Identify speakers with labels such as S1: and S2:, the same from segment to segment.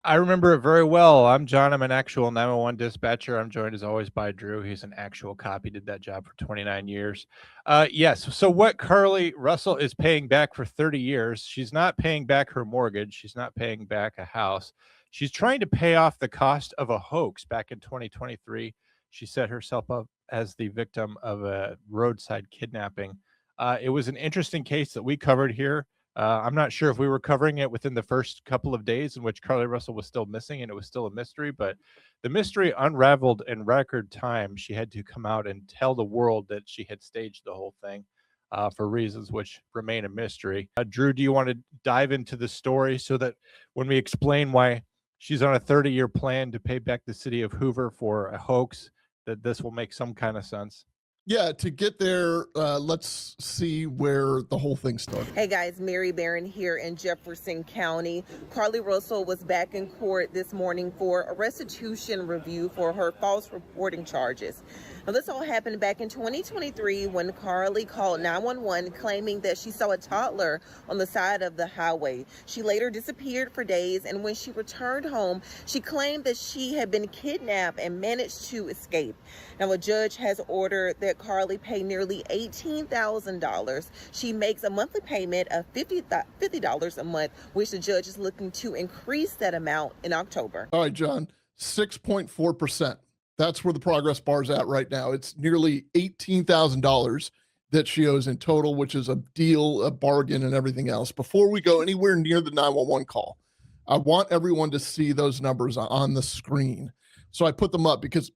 S1: I remember it very well. I'm John. I'm an actual 911 dispatcher. I'm joined as always by Drew. He's an actual cop. He did that job for 29 years. Yes. So what Carlee Russell is paying back for 30 years, she's not paying back her mortgage. She's not paying back a house. She's trying to pay off the cost of a hoax back in 2023. She set herself up as the victim of a roadside kidnapping. It was an interesting case that we covered here. I'm not sure if we were covering it within the first couple of days in which Carlee Russell was still missing and it was still a mystery, but the mystery unraveled in record time. She had to come out and tell the world that she had staged the whole thing for reasons which remain a mystery. Drew, do you want to dive into the story so that when we explain why she's on a 30-year plan to pay back the city of Hoover for a hoax, that this will make some kind of sense?
S2: Yeah, to get there, let's see where the whole thing started.
S3: Hey guys, Mary Barron here in Jefferson County. Carlee Russell was back in court this morning for a restitution review for her false reporting charges. Now, this all happened back in 2023 when Carlee called 911 claiming that she saw a toddler on the side of the highway. She later disappeared for days, and when she returned home, she claimed that she had been kidnapped and managed to escape. Now, a judge has ordered that Carlee pay nearly $18,000. She makes a monthly payment of $50 a month, which the judge is looking to increase that amount in October.
S2: All right, John, 6.4%. That's where the progress bar is at right now. It's nearly $18,000 that she owes in total, which is a deal, a bargain, and everything else. Before we go anywhere near the 911 call, I want everyone to see those numbers on the screen. So I put them up because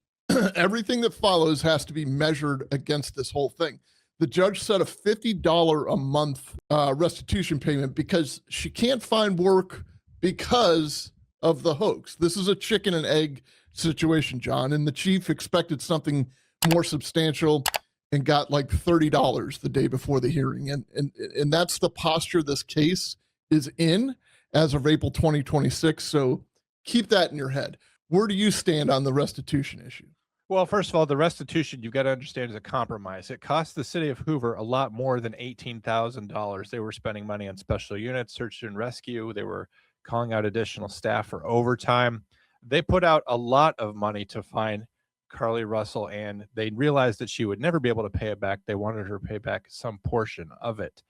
S2: everything that follows has to be measured against this whole thing. The judge set a $50 a month restitution payment because she can't find work because of the hoax. This is a chicken and egg situation, John, and the chief expected something more substantial and got like $30 the day before the hearing. And that's the posture this case is in as of April 2026. So keep that in your head. Where do you stand on the restitution issue?
S1: Well, first of all, the restitution you've got to understand is a compromise. It cost the city of Hoover a lot more than $18,000. They were spending money on special units, search and rescue. They were calling out additional staff for overtime. They put out a lot of money to find Carlee Russell, and they realized that she would never be able to pay it back. They wanted her to pay back some portion of it.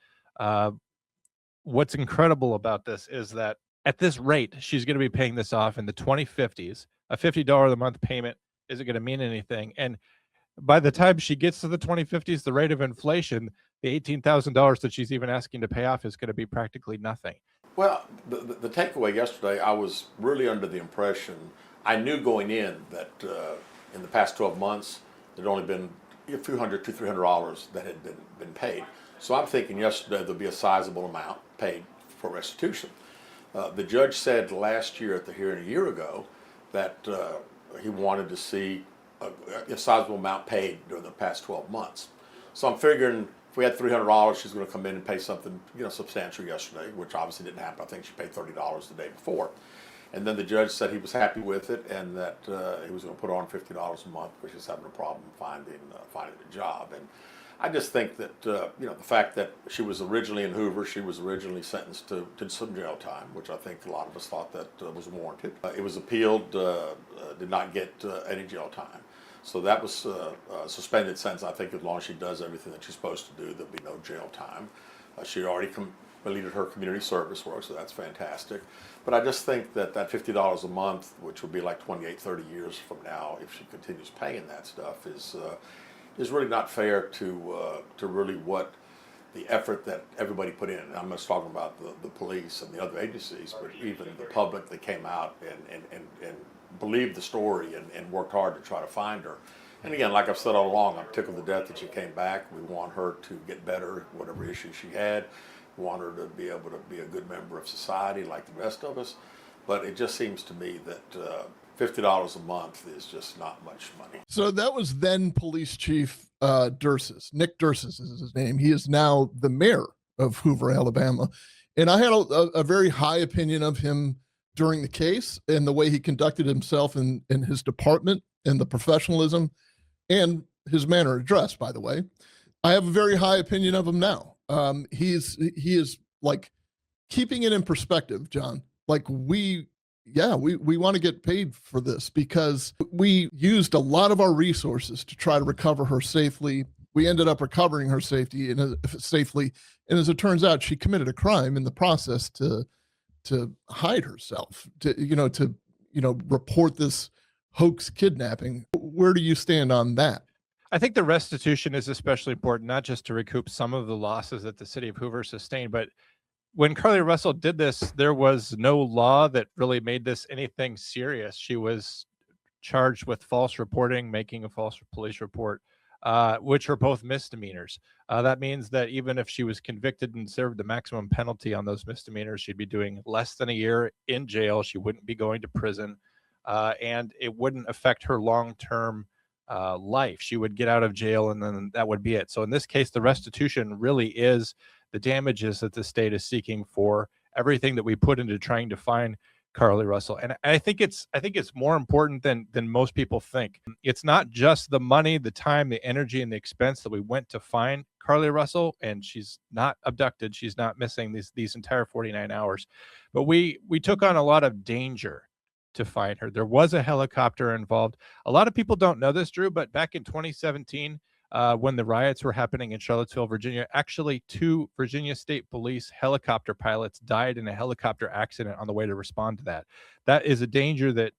S1: What's incredible about this is that at this rate, she's going to be paying this off in the 2050s. A $50 a month payment isn't going to mean anything. And by the time she gets to the 2050s, the rate of inflation, the $18,000 that she's even asking to pay off is going to be practically nothing.
S4: Well, the takeaway yesterday, I was really under the impression, I knew going in that in the past 12 months, there'd only been a few hundred, $200-300 that had been paid. So I'm thinking yesterday there'll be a sizable amount paid for restitution. The judge said last year at the hearing a year ago that he wanted to see a sizable amount paid during the past 12 months. So I'm figuring if we had $300, she's going to come in and pay something, substantial yesterday, which obviously didn't happen. I think she paid $30 the day before. And then the judge said he was happy with it and that he was going to put on $50 a month because she's having a problem finding a job. And I just think that, the fact that she was originally in Hoover, she was originally sentenced to some jail time, which I think a lot of us thought that was warranted. It was appealed, did not get any jail time. So that was a suspended sentence. I think as long as she does everything that she's supposed to do, there'll be no jail time. She already completed her community service work, so that's fantastic. But I just think that $50 a month, which would be like 28, 30 years from now, if she continues paying that stuff, is really not fair to really what the effort that everybody put in. And I'm just talking about the police and the other agencies, but even the public that came out and believed the story and worked hard to try to find her. And again, like I've said all along, I'm tickled to death that she came back. We want her to get better, whatever issues she had. We want her to be able to be a good member of society like the rest of us. But it just seems to me that $50 a month is just not much money.
S2: So that was then Police Chief Derzis. Nick Derzis is his name. He is now the mayor of Hoover, Alabama. And I had a very high opinion of him during the case and the way he conducted himself in his department and the professionalism and his manner of address, by the way. I have a very high opinion of him now. He is like keeping it in perspective, John. Like we yeah, we want to get paid for this because we used a lot of our resources to try to recover her safely. We ended up recovering her safely, and as it turns out, she committed a crime in the process to hide herself, to report this hoax kidnapping. Where do you stand on that?
S1: I think the restitution is especially important, not just to recoup some of the losses that the city of Hoover sustained, but when Carlee Russell did this, there was no law that really made this anything serious. She was charged with false reporting, making a false police report, which are both misdemeanors. That means that even if she was convicted and served the maximum penalty on those misdemeanors, she'd be doing less than a year in jail. She wouldn't be going to prison, and it wouldn't affect her long-term life. She would get out of jail, and then that would be it. So in this case, the restitution really is the damages that the state is seeking for everything that we put into trying to find Carlee Russell. And I think it's more important than most people think. It's not just the money, the time, the energy, and the expense that we went to find Carlee Russell, and she's not abducted, she's not missing these entire 49 hours. But we took on a lot of danger to find her. There was a helicopter involved. A lot of people don't know this, Drew, but back in 2017, when the riots were happening in Charlottesville, Virginia, actually 2 Virginia State Police helicopter pilots died in a helicopter accident on the way to respond to that. That is a danger that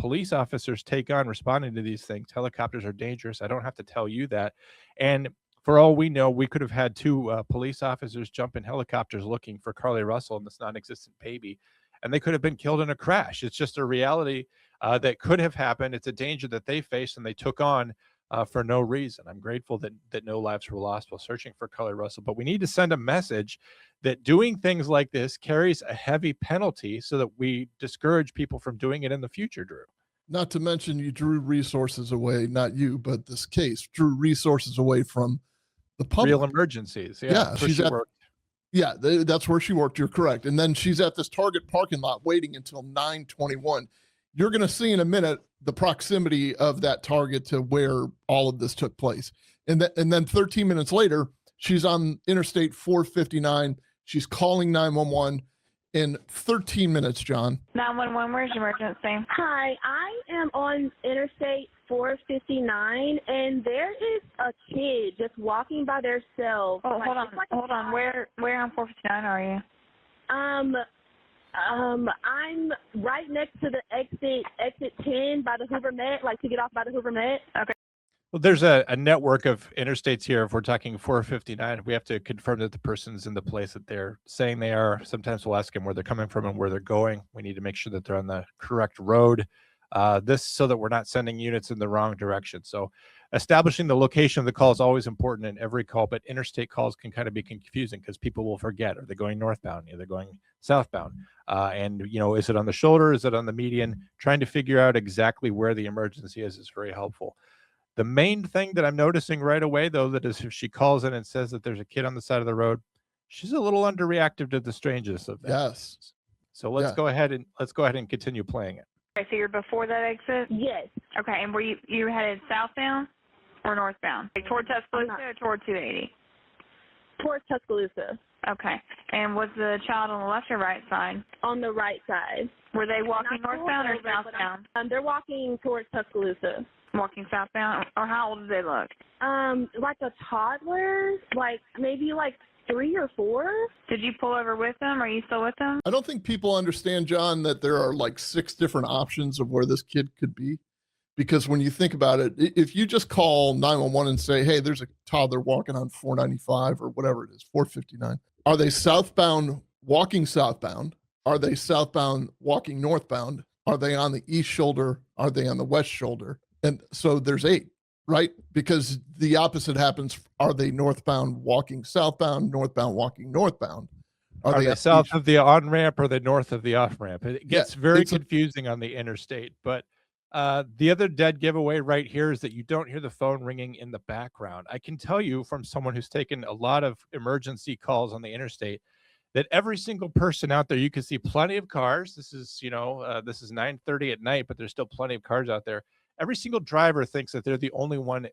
S1: police officers take on responding to these things. Helicopters are dangerous. I don't have to tell you that. And for all we know, we could have had 2 police officers jump in helicopters looking for Carlee Russell and this non-existent baby, and they could have been killed in a crash. It's just a reality that could have happened. It's a danger that they faced and they took on for no reason. I'm grateful that no lives were lost while searching for Carlee Russell, but we need to send a message that doing things like this carries a heavy penalty so that we discourage people from doing it in the future, Drew.
S2: Not to mention you drew resources away, not you, but this case drew resources away from the public.
S1: Real emergencies.
S2: Yeah, that's where she worked. You're correct. And then she's at this Target parking lot waiting until 9:21. You're going to see in a minute the proximity of that Target to where all of this took place. And then 13 minutes later, she's on Interstate 459. She's calling 911 in 13 minutes, John.
S5: 911, where's your emergency?
S6: Hi, I am on Interstate 459, and there is a kid just walking by themselves.
S5: Oh, hold on. Where on 459 are you?
S6: I'm right next to the exit 10 by the Hoover Met, like to get off by the Hoover Met.
S5: Okay.
S1: Well, there's a network of interstates here. If we're talking 459, we have to confirm that the person's in the place that they're saying they are. Sometimes we'll ask them where they're coming from and where they're going. We need to make sure that they're on the correct road. This so that we're not sending units in the wrong direction. So establishing the location of the call is always important in every call, but interstate calls can kind of be confusing because people will forget. Are they going northbound? Are they going southbound? And, is it on the shoulder? Is it on the median? Trying to figure out exactly where the emergency is very helpful. The main thing that I'm noticing right away, though, that is if she calls in and says that there's a kid on the side of the road, she's a little underreactive to the strangeness of that.
S2: Yes.
S1: So let's go ahead and continue playing it.
S5: Okay, so you're before that exit?
S6: Yes.
S5: Okay, and were you headed southbound or northbound? Like toward Tuscaloosa or toward 280?
S6: Towards Tuscaloosa.
S5: Okay, and was the child on the left or right side?
S6: On the right side.
S5: Were they walking northbound or southbound?
S6: They're walking towards Tuscaloosa.
S5: Walking southbound, or how old do they look?
S6: Like a toddler, maybe 3 or 4.
S5: Did you pull over with them? Are you still with them?
S2: I don't think people understand, John, that there are 6 different options of where this kid could be. Because when you think about it, if you just call 911 and say, hey, there's a toddler walking on 495 or whatever it is, 459, are they southbound walking southbound? Are they southbound walking northbound? Are they on the east shoulder? Are they on the west shoulder? And so there's 8, right? Because the opposite happens. Are they northbound walking southbound, northbound walking northbound?
S1: Are they south of the on-ramp or the north of the off-ramp? It gets very confusing on the interstate. But the other dead giveaway right here is that you don't hear the phone ringing in the background. I can tell you from someone who's taken a lot of emergency calls on the interstate that every single person out there, you can see plenty of cars. This is, this is 9:30 at night, but there's still plenty of cars out there. Every single driver thinks that they're the only one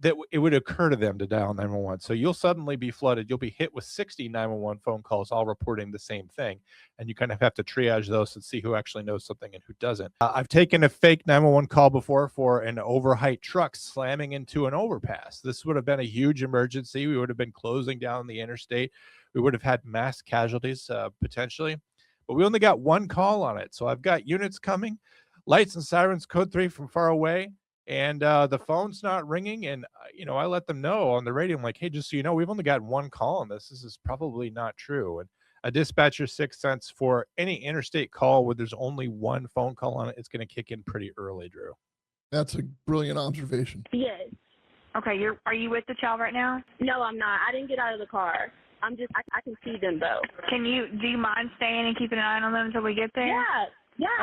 S1: that it would occur to them to dial 911. So you'll suddenly be flooded. You'll be hit with 60 911 phone calls, all reporting the same thing. And you kind of have to triage those and see who actually knows something and who doesn't. I've taken a fake 911 call before for an overheight truck slamming into an overpass. This would have been a huge emergency. We would have been closing down the interstate. We would have had mass casualties potentially, but we only got one call on it. So I've got units coming, lights and sirens, code 3 from far away. And the phone's not ringing. And, I let them know on the radio. I'm like, hey, just so you know, we've only got one call on this. This is probably not true. And a dispatcher's 6 cents for any interstate call where there's only one phone call on it, it's going to kick in pretty early, Drew.
S2: That's a brilliant observation.
S6: Yes.
S5: Okay, are you with the child right now?
S6: No, I'm not. I didn't get out of the car. I can see them though.
S5: Do you mind staying and keeping an eye on them until we get there?
S6: Yeah,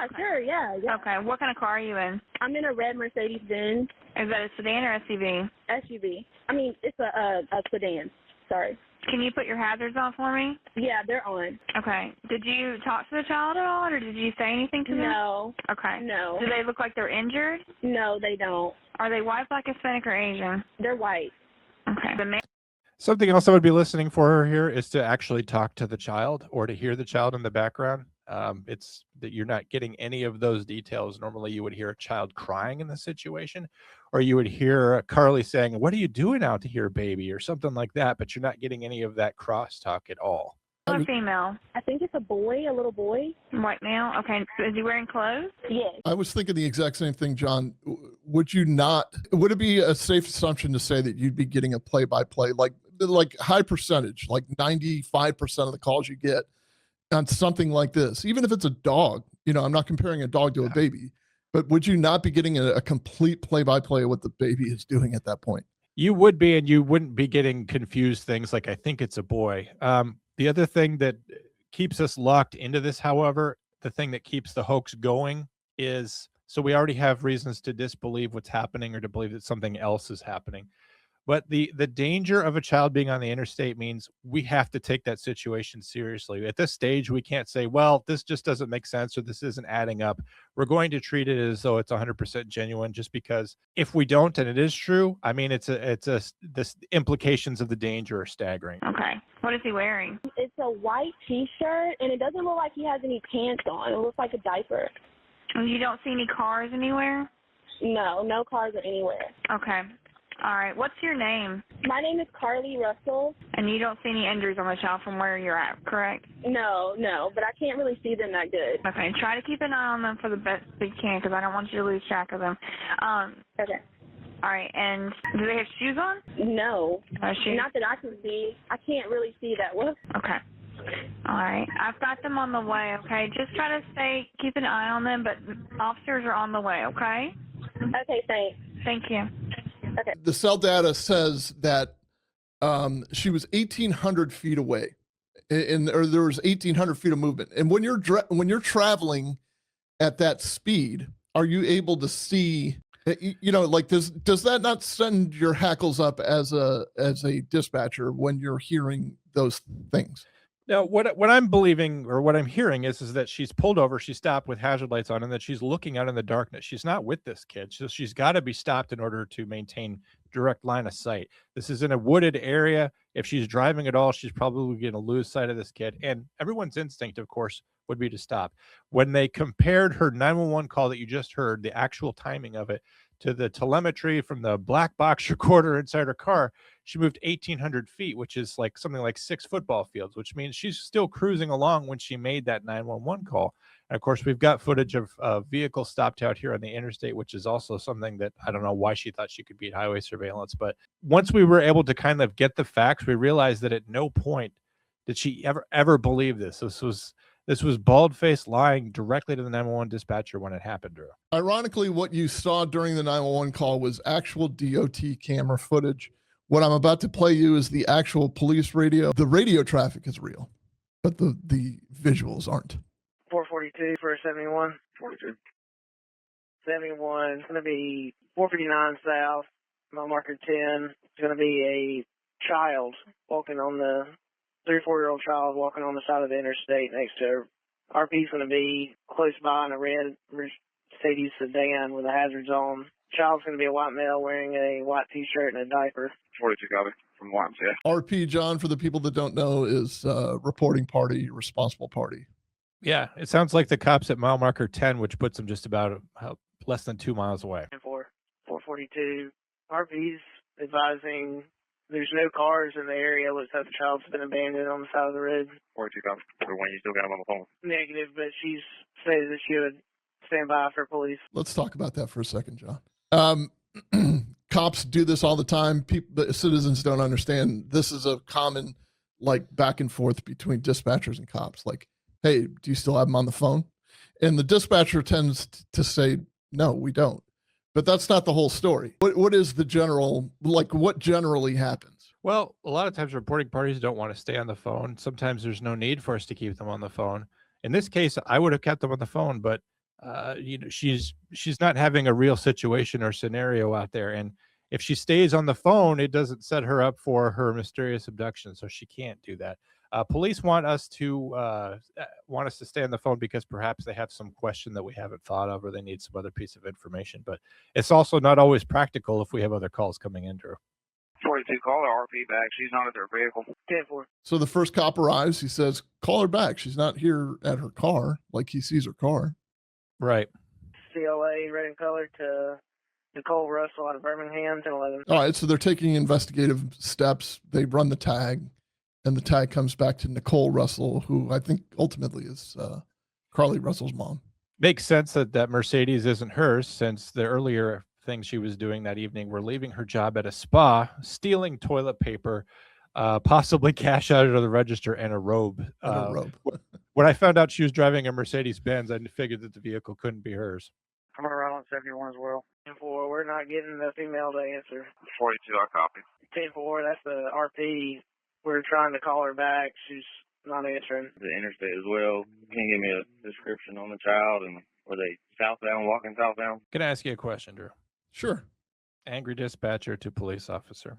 S5: Okay.
S6: sure, yeah.
S5: Okay, what kind of car are you in?
S6: I'm in a red Mercedes-Benz
S5: Is that a sedan or SUV?
S6: SUV. I mean, it's a sedan. Sorry.
S5: Can you put your hazards on for me?
S6: Yeah, they're on.
S5: Okay. Did you talk to the child at all, or did you say anything to them?
S6: No.
S5: Okay.
S6: No.
S5: Do they look like they're injured?
S6: No, they don't.
S5: Are they white, black, Hispanic, or Asian?
S6: They're white.
S5: Okay.
S1: Something else I would be listening for her here is to actually talk to the child or to hear the child in the background. It's that you're not getting any of those details. Normally you would hear a child crying in the situation, or you would hear Carlee saying, what are you doing out here, baby, or something like that, but you're not getting any of that crosstalk at all.
S5: Male or female?
S6: I think it's a boy, a little boy.
S5: White male? Okay. Is he wearing clothes?
S6: Yes.
S2: I was thinking the exact same thing, John. Would it be a safe assumption to say that you'd be getting a play-by-play, like high percentage, like 95% of the calls you get on something like this, even if it's a dog? I'm not comparing a dog to a baby, but would you not be getting a complete play-by-play of what the baby is doing at that point?
S1: You would be, and you wouldn't be getting confused things like, I think it's a boy. The other thing that keeps us locked into this, however, the thing that keeps the hoax going is, so we already have reasons to disbelieve what's happening or to believe that something else is happening. But the danger of a child being on the interstate means we have to take that situation seriously. At this stage, we can't say, well, this just doesn't make sense or this isn't adding up. We're going to treat it as though it's 100% genuine, just because if we don't and it is true, I mean, the implications of the danger are staggering.
S5: Okay. What is he wearing?
S6: It's a white T-shirt, and it doesn't look like he has any pants on. It looks like a diaper.
S5: And you don't see any cars anywhere?
S6: No cars are anywhere.
S5: Okay. All right. What's your name?
S6: My name is Carlee Russell.
S5: And you don't see any injuries on the child from where you're at, correct?
S6: No, but I can't really see them that good.
S5: Okay. Try to keep an eye on them for the best that you can, because I don't want you to lose track of them.
S6: Okay.
S5: All right. And do they have shoes on?
S6: No.
S5: Shoes?
S6: Not that I can see. I can't really see that well.
S5: Okay. All right. I've got them on the way, okay? Just try to keep an eye on them, but officers are on the way, okay?
S6: Okay, thanks.
S5: Thank you.
S6: Okay.
S2: The cell data says that she was 1,800 feet away, or there was 1,800 feet of movement. And when you're traveling at that speed, are you able to see? Like does that not send your hackles up as a dispatcher when you're hearing those things?
S1: Now, what I'm believing or what I'm hearing is that she's pulled over, she stopped with hazard lights on, and that she's looking out in the darkness. She's not with this kid, so she's got to be stopped in order to maintain direct line of sight. This is in a wooded area. If she's driving at all, she's probably going to lose sight of this kid. And everyone's instinct, of course, would be to stop. When they compared her 911 call that you just heard, the actual timing of it, to the telemetry from the black box recorder inside her car, she moved 1,800 feet, which is like something like 6 football fields, which means she's still cruising along when she made that 911 call. And of course, we've got footage of vehicles stopped out here on the interstate, which is also something that I don't know why she thought she could beat highway surveillance. But once we were able to kind of get the facts, we realized that at no point did she ever believe this. This was bald-faced lying directly to the 911 dispatcher when it happened, Drew.
S2: Ironically, what you saw during the 911 call was actual DOT camera footage. What I'm about to play you is the actual police radio. The radio traffic is real, but the visuals aren't.
S7: 442 for 71. 42. 71. It's going to be 459 south. Mile marker 10. It's going to be a child walking on the 3 or 4-year-old child walking on the side of the interstate next to her. RP's going to be close by in a red Mercedes sedan with the hazards on. Child's going to be a white male wearing a white T-shirt and a diaper.
S8: 42 copy from YMCA.
S2: RP, John, for the people that don't know, is reporting party, responsible party.
S1: Yeah, it sounds like the cops at mile marker 10, which puts them just about less than 2 miles away.
S7: 442. RP's advising there's no cars in the area. Looks like the child's been abandoned on the side of the road.
S8: 42 copy. The one you still got him on the phone.
S7: Negative, but she's stated that she would stand by for police.
S2: Let's talk about that for a second, John. Cops do this all the time. People, the citizens don't understand. This is a common, like, back and forth between dispatchers and cops. Like, hey, do you still have them on the phone? And the dispatcher tends to say, no, we don't. But that's not the whole story. What is the general, like, what generally happens?
S1: Well, a lot of times reporting parties don't want to stay on the phone. Sometimes there's no need for us to keep them on the phone. In this case, I would have kept them on the phone, but she's not having a real situation or scenario out there. And if she stays on the phone, it doesn't set her up for her mysterious abduction. So she can't do that. Police want us to stay on the phone because perhaps they have some question that we haven't thought of, or they need some other piece of information. But it's also not always practical if we have other calls coming in, Drew.
S8: 42, call her RP back. She's not at their vehicle.
S7: 10-4.
S2: So the first cop arrives. He says, call her back. She's not here at her car. Like, he sees her car.
S1: Right.
S7: CLA, red in color, to Nicole Russell out of Birmingham, 1011.
S2: All right. So they're taking investigative steps. They run the tag, and the tag comes back to Nicole Russell, who I think ultimately is Carlee Russell's mom.
S1: Makes sense that Mercedes isn't hers, since the earlier things she was doing that evening were leaving her job at a spa, stealing toilet paper, possibly cash out of the register, and a robe. When I found out she was driving a Mercedes-Benz, I figured that the vehicle couldn't be hers.
S8: I'm around on 71 as well.
S7: 10-4, we're not getting the female to answer.
S8: 42, I copy.
S7: 10-4, that's the RP. We're trying to call her back. She's not answering.
S8: The interstate as well. Can you give me a description on the child, and were they southbound, walking southbound?
S1: Can I ask you a question, Drew?
S2: Sure.
S1: Angry dispatcher to police officer.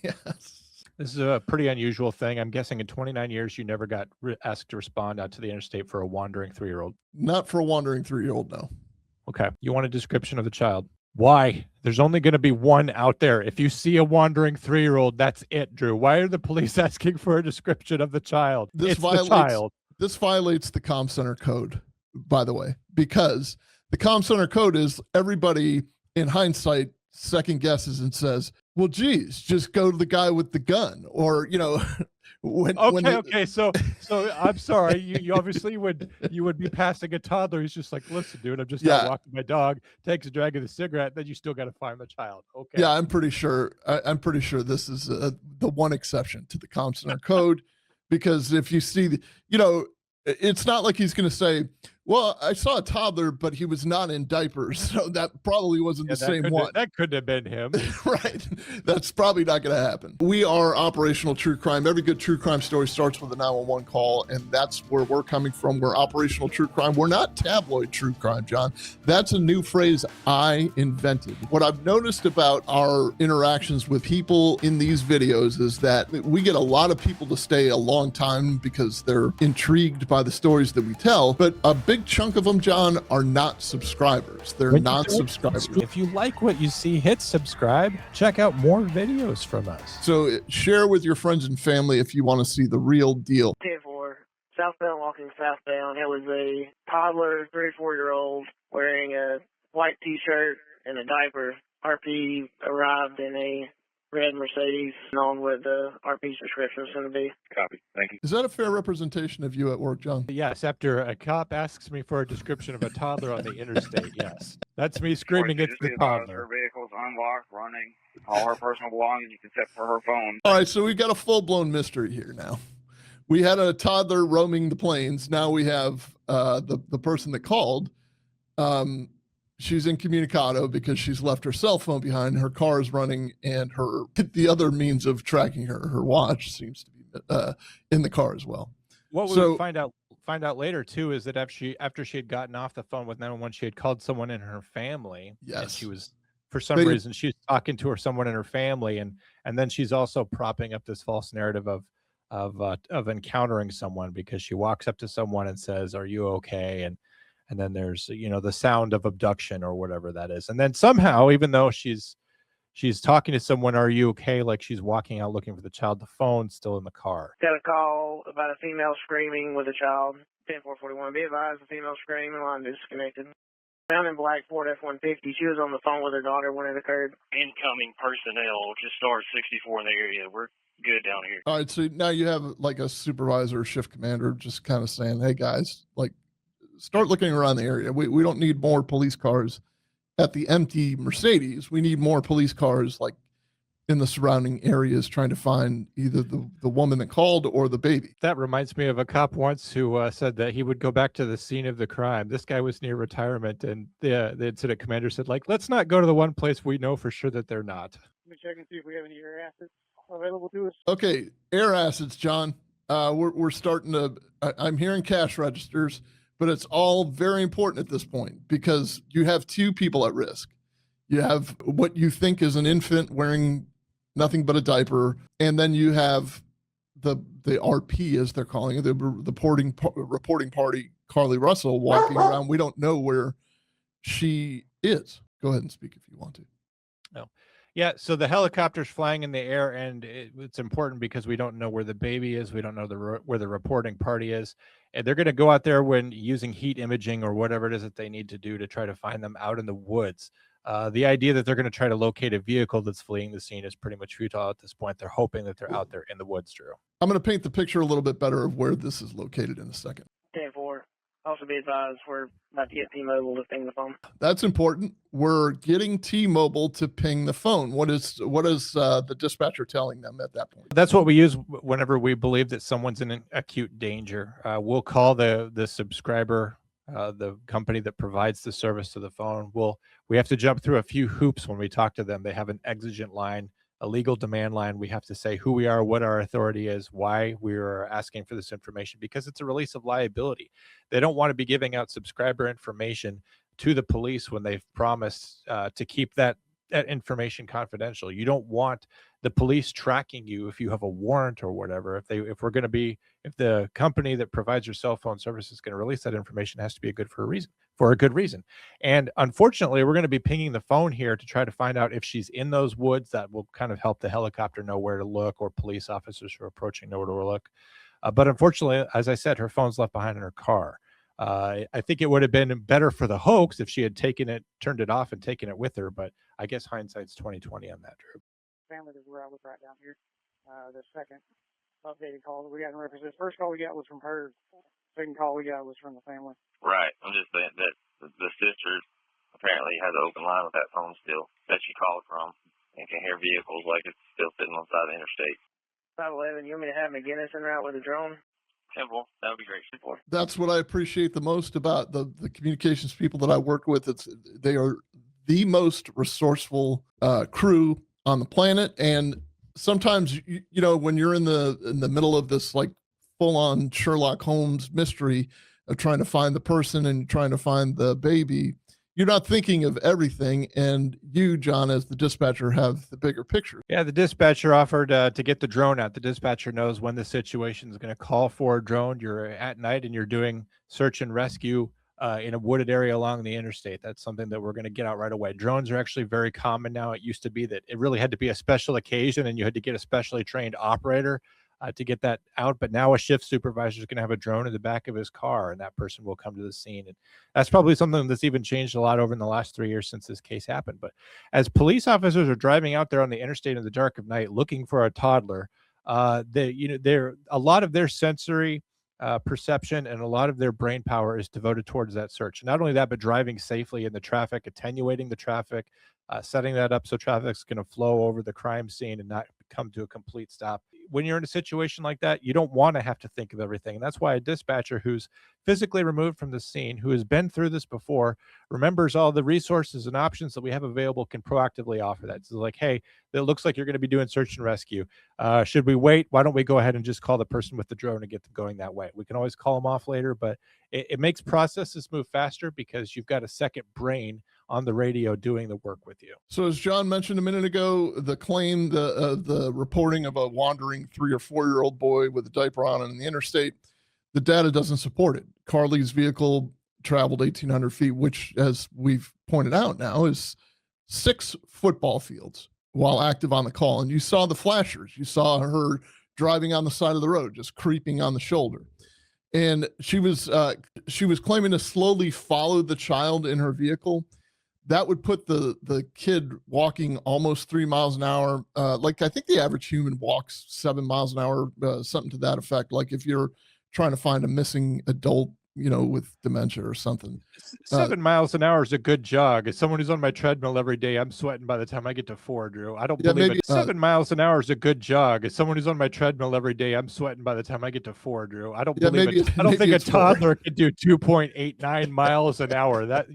S2: Yes.
S1: This is a pretty unusual thing. I'm guessing in 29 years, you never got asked to respond out to the interstate for a wandering 3-year-old.
S2: Not for a wandering 3-year-old, no.
S1: Okay. You want a description of the child. Why? There's only going to be one out there. If you see a wandering 3-year-old, that's it, Drew. Why are the police asking for a description of the child?
S2: This violates the Comm Center code, by the way, because the Comm Center code is everybody in hindsight second guesses and says, well, geez, just go to the guy with the gun, or, you know,
S1: Okay. So I'm sorry. You obviously would be passing a toddler. He's just like, listen, dude, I'm just out walking my dog, takes a drag of the cigarette. Then you still got to find the child. Okay.
S2: Yeah, I'm pretty sure this is the one exception to the Comm Center code, because if you see, it's not like he's going to say, well, I saw a toddler, but he was not in diapers. So that probably wasn't the same one.
S1: That couldn't have been him.
S2: Right. That's probably not going to happen. We are operational true crime. Every good true crime story starts with a 911 call, and that's where we're coming from. We're operational true crime. We're not tabloid true crime, John. That's a new phrase I invented. What I've noticed about our interactions with people in these videos is that we get a lot of people to stay a long time because they're intrigued by the stories that we tell, but a big chunk of them, John, are not subscribers. They're non-subscribers.
S1: If you like what you see, hit subscribe. Check out more videos from us.
S2: So share with your friends and family if you want to see the real deal.
S7: 10-4, southbound, walking southbound. It was a toddler, 3 or 4-year-old, wearing a white T-shirt and a diaper. RP arrived in a red Mercedes, known what the RP's description is going to be.
S8: Copy. Thank you.
S2: Is that a fair representation of you at work, John?
S1: Yes, after a cop asks me for a description of a toddler on the interstate, yes. That's me screaming it's the toddler.
S8: Her vehicle's unlocked, running. All her personal belongings except for her phone.
S2: All right, so we've got a full-blown mystery here now. We had a toddler roaming the plains. Now we have the person that called. She's incommunicado because she's left her cell phone behind. Her car is running, and the other means of tracking her watch, seems to be in the car as well.
S1: What we would find out later too is that after she had gotten off the phone with 911, she had called someone in her family.
S2: Yes,
S1: and she was, for some reason, she was talking to someone in her family, and then she's also propping up this false narrative of encountering someone, because she walks up to someone and says, "Are you okay?" And then there's, the sound of abduction or whatever that is. And then somehow, even though she's talking to someone, "Are you okay?" Like she's walking out looking for the child, the phone's still in the car.
S7: Got a call about a female screaming with a child. 10-441. Be advised, the female screaming line disconnected. Down in Black Ford F-150. She was on the phone with her daughter when it occurred.
S8: Incoming personnel, just start 64 in the area. We're good down here.
S2: All right, so now you have like a supervisor or shift commander just kind of saying, "Hey guys, like start looking around the area. We don't need more police cars at the empty Mercedes. We need more police cars like in the surrounding areas trying to find either the woman that called or the baby."
S1: That reminds me of a cop once who said that he would go back to the scene of the crime. This guy was near retirement, and the incident commander said, like, "Let's not go to the one place we know for sure that they're not."
S7: Let me check and see if we have any air assets available to us.
S2: Okay, air assets, John. We're starting to. I'm hearing cash registers, but it's all very important at this point because you have two people at risk. You have what you think is an infant wearing nothing but a diaper, and then you have the RP, as they're calling it, the reporting party, Carlee Russell, walking around. We don't know where she is. Go ahead and speak if you want to.
S1: No. Yeah, so the helicopter's flying in the air, and it's important because we don't know where the baby is. We don't know where the reporting party is. And they're going to go out there when using heat imaging or whatever it is that they need to do to try to find them out in the woods. The idea that they're going to try to locate a vehicle that's fleeing the scene is pretty much futile at this point. They're hoping that they're out there in the woods, Drew.
S2: I'm going to paint the picture a little bit better of where this is located in a second.
S7: 10-4. Also be advised, we're about to get T-Mobile to ping the phone.
S2: That's important. We're getting T-Mobile to ping the phone. What is the dispatcher telling them at that point?
S1: That's what we use whenever we believe that someone's in an acute danger. We'll call the subscriber, the company that provides the service to the phone. We have to jump through a few hoops when we talk to them. They have an exigent line, a legal demand line. We have to say who we are, what our authority is, why we are asking for this information, because it's a release of liability. They don't want to be giving out subscriber information to the police when they've promised to keep that information confidential. You don't want the police tracking you if you have a warrant or whatever. If the company that provides your cell phone service is going to release that information, it has to be for a good reason. And unfortunately, we're going to be pinging the phone here to try to find out if she's in those woods. That will kind of help the helicopter know where to look, or police officers who are approaching know where to look. But unfortunately, as I said, her phone's left behind in her car. I think it would have been better for the hoax if she had turned it off and taken it with her. But I guess hindsight's 20/20 on that, Drew.
S7: Family is where I was right down here. The second updated call that we got in reference. The first call we got was from her. Second call we got was from the family.
S8: Right. I'm just saying that the sister apparently has an open line with that phone still that she called from and can hear vehicles like it's still sitting on the side of the interstate.
S7: 511, you want me to have McGinnis en route with a drone?
S8: Simple. That would be great. Simple.
S2: That's what I appreciate the most about the communications people that I work with. They are the most resourceful crew on the planet. And sometimes, when you're in the middle of this like full-on Sherlock Holmes mystery of trying to find the person and trying to find the baby, you're not thinking of everything. And you, John, as the dispatcher, have the bigger picture.
S1: Yeah, the dispatcher offered to get the drone out. The dispatcher knows when the situation is going to call for a drone. You're at night and you're doing search and rescue in a wooded area along the interstate. That's something that we're going to get out right away. Drones are actually very common now. It used to be that it really had to be a special occasion and you had to get a specially trained operator to get that out. But now a shift supervisor is going to have a drone in the back of his car, and that person will come to the scene. And that's probably something that's even changed a lot over in the last 3 years since this case happened. But as police officers are driving out there on the interstate in the dark of night looking for a toddler, they're a lot of their sensory perception and a lot of their brain power is devoted towards that search. Not only that, but driving safely in the traffic, attenuating the traffic, setting that up so traffic's going to flow over the crime scene and not come to a complete stop. When you're in a situation like that, you don't want to have to think of everything. And that's why a dispatcher who's physically removed from the scene, who has been through this before, remembers all the resources and options that we have available, can proactively offer that. So like, hey, it looks like you're going to be doing search and rescue. Should we wait? Why don't we go ahead and just call the person with the drone and get them going that way? We can always call them off later, but it makes processes move faster because you've got a second brain on the radio doing the work with you.
S2: So as John mentioned a minute ago, the claim, the reporting of a wandering 3 or 4 year old boy with a diaper on in the interstate, the data doesn't support it. Carlee's vehicle traveled 1,800 feet, which, as we've pointed out now, is 6 football fields while active on the call. And you saw the flashers. You saw her driving on the side of the road, just creeping on the shoulder. And she was claiming to slowly follow the child in her vehicle. That would put the kid walking almost 3 miles an hour. Like, I think the average human walks 7 miles an hour, something to that effect. Like if you're trying to find a missing adult, with dementia or something.
S1: 7 miles an hour is a good jog. As someone who's on my treadmill every day, I'm sweating by the time I get to 4, Drew. I don't believe
S2: maybe,
S1: it. 7 miles an hour is a good jog. As someone who's on my treadmill every day, I'm sweating by the time I get to 4, Drew. I don't believe it. I don't think a toddler can do 2.89 miles an hour. That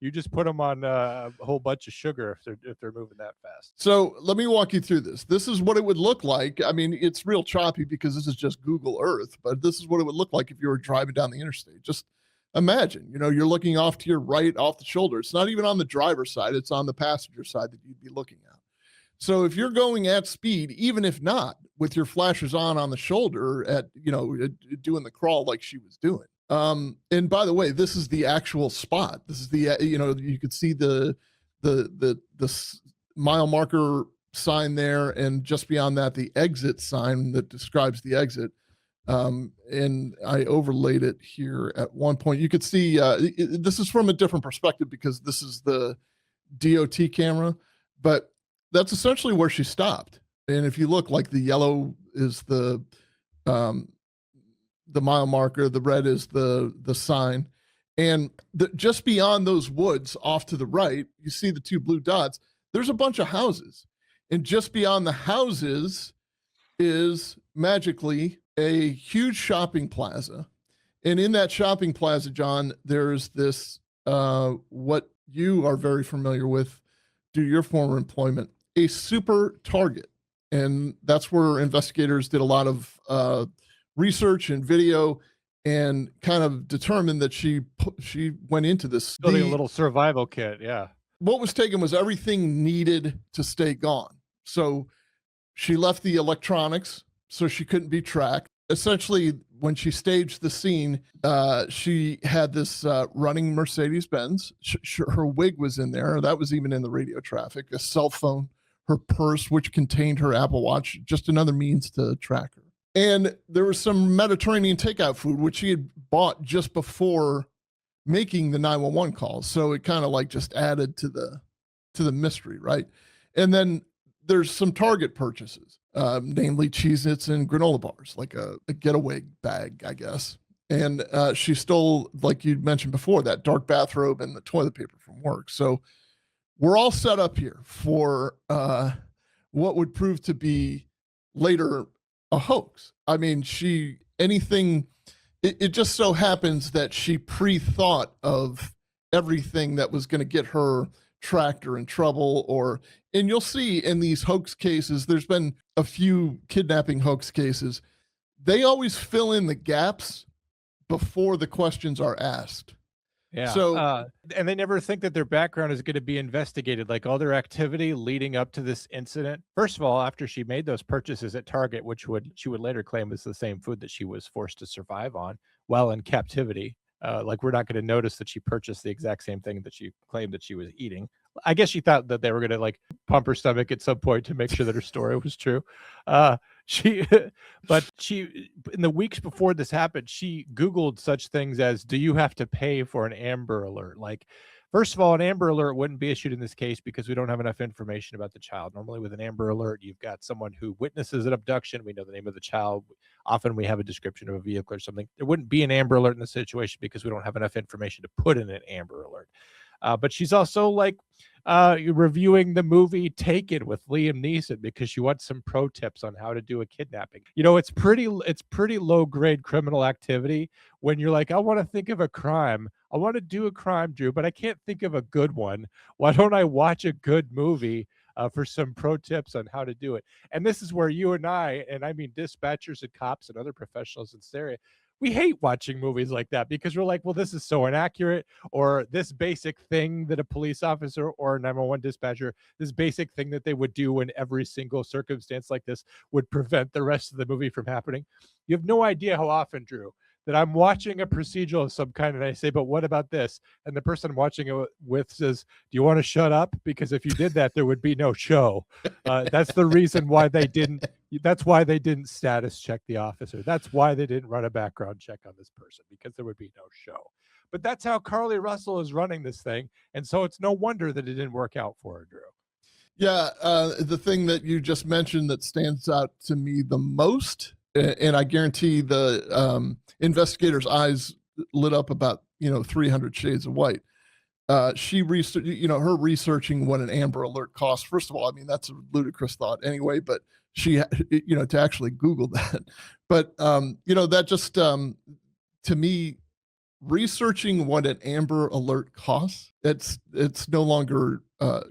S1: you just put them on a whole bunch of sugar if they're moving that fast.
S2: So let me walk you through this. This is what it would look like. I mean, it's real choppy because this is just Google Earth, but this is what it would look like if you were driving down the interstate. Just imagine, you're looking off to your right, off the shoulder. It's not even on the driver's side. It's on the passenger side that you'd be looking at. So if you're going at speed, even if not with your flashers on the shoulder at, doing the crawl like she was doing. And by the way, this is the actual spot. This is the, you could see the mile marker sign there. And just beyond that, the exit sign that describes the exit. And I overlaid it here at one point. You could see, this is from a different perspective because this is the DOT camera, but that's essentially where she stopped. And if you look, like, the yellow is the mile marker, the red is the sign, and just beyond those woods off to the right, you see the 2 blue dots. There's a bunch of houses, and just beyond the houses is magically a huge shopping plaza. And in that shopping plaza, John, there's this what you are very familiar with due to your former employment, a super Target. And that's where investigators did a lot of research and video and kind of determined that she went into this
S1: building a little survival kit. Yeah.
S2: What was taken was everything needed to stay gone. So she left the electronics so she couldn't be tracked. Essentially, when she staged the scene, she had this running Mercedes-Benz. Her wig was in there. That was even in the radio traffic. A cell phone, her purse, which contained her Apple Watch, just another means to track her. And there was some Mediterranean takeout food, which she had bought just before making the 911 calls. So it kind of like just added to the mystery, right? And then there's some Target purchases, namely Cheez-Its and granola bars, like a getaway bag, I guess. And she stole, like you mentioned before, that dark bathrobe and the toilet paper from work. So we're all set up here for what would prove to be later a hoax. I mean, it just so happens that she pre-thought of everything that was going to get her tracked or in trouble, and you'll see in these hoax cases, there's been a few kidnapping hoax cases. They always fill in the gaps before the questions are asked.
S1: Yeah.
S2: So,
S1: and they never think that their background is going to be investigated, like all their activity leading up to this incident. First of all, after she made those purchases at Target, which she would later claim was the same food that she was forced to survive on while in captivity. Like, we're not going to notice that she purchased the exact same thing that she claimed that she was eating. I guess she thought that they were going to like pump her stomach at some point to make sure that her story was true. But she, in the weeks before this happened, she Googled such things as, do you have to pay for an Amber Alert? Like, first of all, an Amber Alert wouldn't be issued in this case because we don't have enough information about the child. Normally with an Amber Alert, you've got someone who witnesses an abduction. We know the name of the child. Often we have a description of a vehicle or something. There wouldn't be an Amber Alert in the situation because we don't have enough information to put in an Amber Alert. But she's also like reviewing the movie Taken with Liam Neeson because she wants some pro tips on how to do a kidnapping. It's pretty low grade criminal activity when you're like, I want to think of a crime. I want to do a crime, Drew, but I can't think of a good one. Why don't I watch a good movie for some pro tips on how to do it? And this is where you and I mean dispatchers and cops and other professionals in this area, we hate watching movies like that because we're like, well, this is so inaccurate, or this basic thing that a police officer or a 911 dispatcher, this basic thing that they would do in every single circumstance like this would prevent the rest of the movie from happening. You have no idea how often, Drew, that I'm watching a procedural of some kind, and I say, but what about this? And the person I'm watching it with says, do you want to shut up? Because if you did that, there would be no show. That's the reason why they didn't. That's why they didn't status check the officer. That's why they didn't run a background check on this person, because there would be no show. But that's how Carlee Russell is running this thing. And so it's no wonder that it didn't work out for her, Drew.
S2: Yeah, the thing that you just mentioned that stands out to me the most, and I guarantee the investigator's eyes lit up about 300 shades of white. She researched, her researching what an Amber Alert costs. First of all, I mean, that's a ludicrous thought anyway, but she, to actually Google that. But, that just, to me, researching what an Amber Alert costs, it's no longer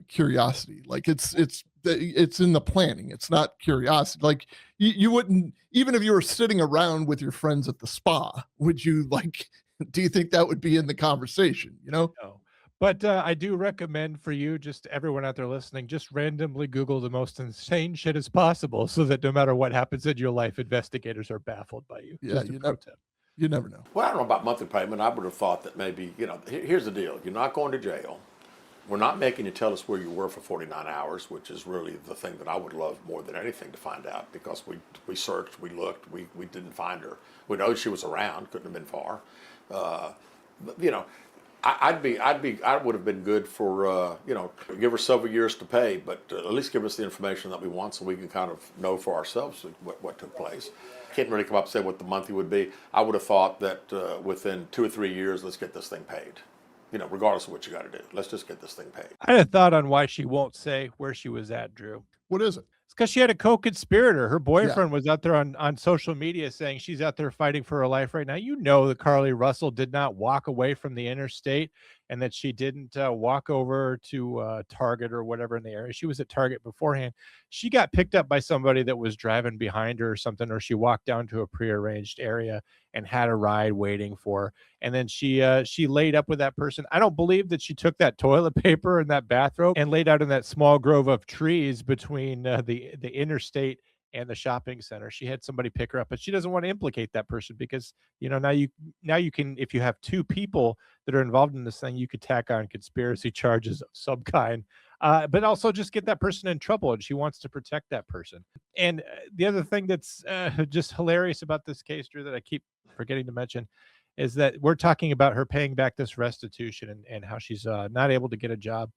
S2: curiosity. Like it's in the planning. It's not curiosity. Like you wouldn't, even if you were sitting around with your friends at the spa, would you do you think that would be in the conversation?
S1: No. But I do recommend for you, just everyone out there listening, just randomly Google the most insane shit as possible, so that no matter what happens in your life, investigators are baffled by you.
S2: Yeah, you never know.
S4: Well, I don't know about monthly payment. I would have thought that maybe, here's the deal. You're not going to jail. We're not making you tell us where you were for 49 hours, which is really the thing that I would love more than anything to find out, because we searched, we looked, we didn't find her. We know she was around, couldn't have been far. I would have been good for, give her several years to pay, but at least give us the information that we want so we can kind of know for ourselves what took place. Can't really come up and say what the monthly would be. I would have thought that within 2 or 3 years, let's get this thing paid. Regardless of what you got to do, let's just get this thing paid.
S1: I had a thought on why she won't say where she was at, Drew.
S2: What is it?
S1: It's because she had a co-conspirator. Her boyfriend was out there on social media saying she's out there fighting for her life right now. That Carlee Russell did not walk away from the interstate, and that she didn't walk over to Target or whatever in the area. She was at Target beforehand. She got picked up by somebody that was driving behind her or something, or she walked down to a prearranged area and had a ride waiting for her. And then she laid up with that person. I don't believe that she took that toilet paper and that bathrobe and laid out in that small grove of trees between the interstate and the shopping center. She had somebody pick her up, but she doesn't want to implicate that person, because now you can, if you have two people that are involved in this thing, you could tack on conspiracy charges of some kind, but also just get that person in trouble, and she wants to protect that person. And the other thing that's just hilarious about this case, Drew, that I keep forgetting to mention, is that we're talking about her paying back this restitution and how she's not able to get a job.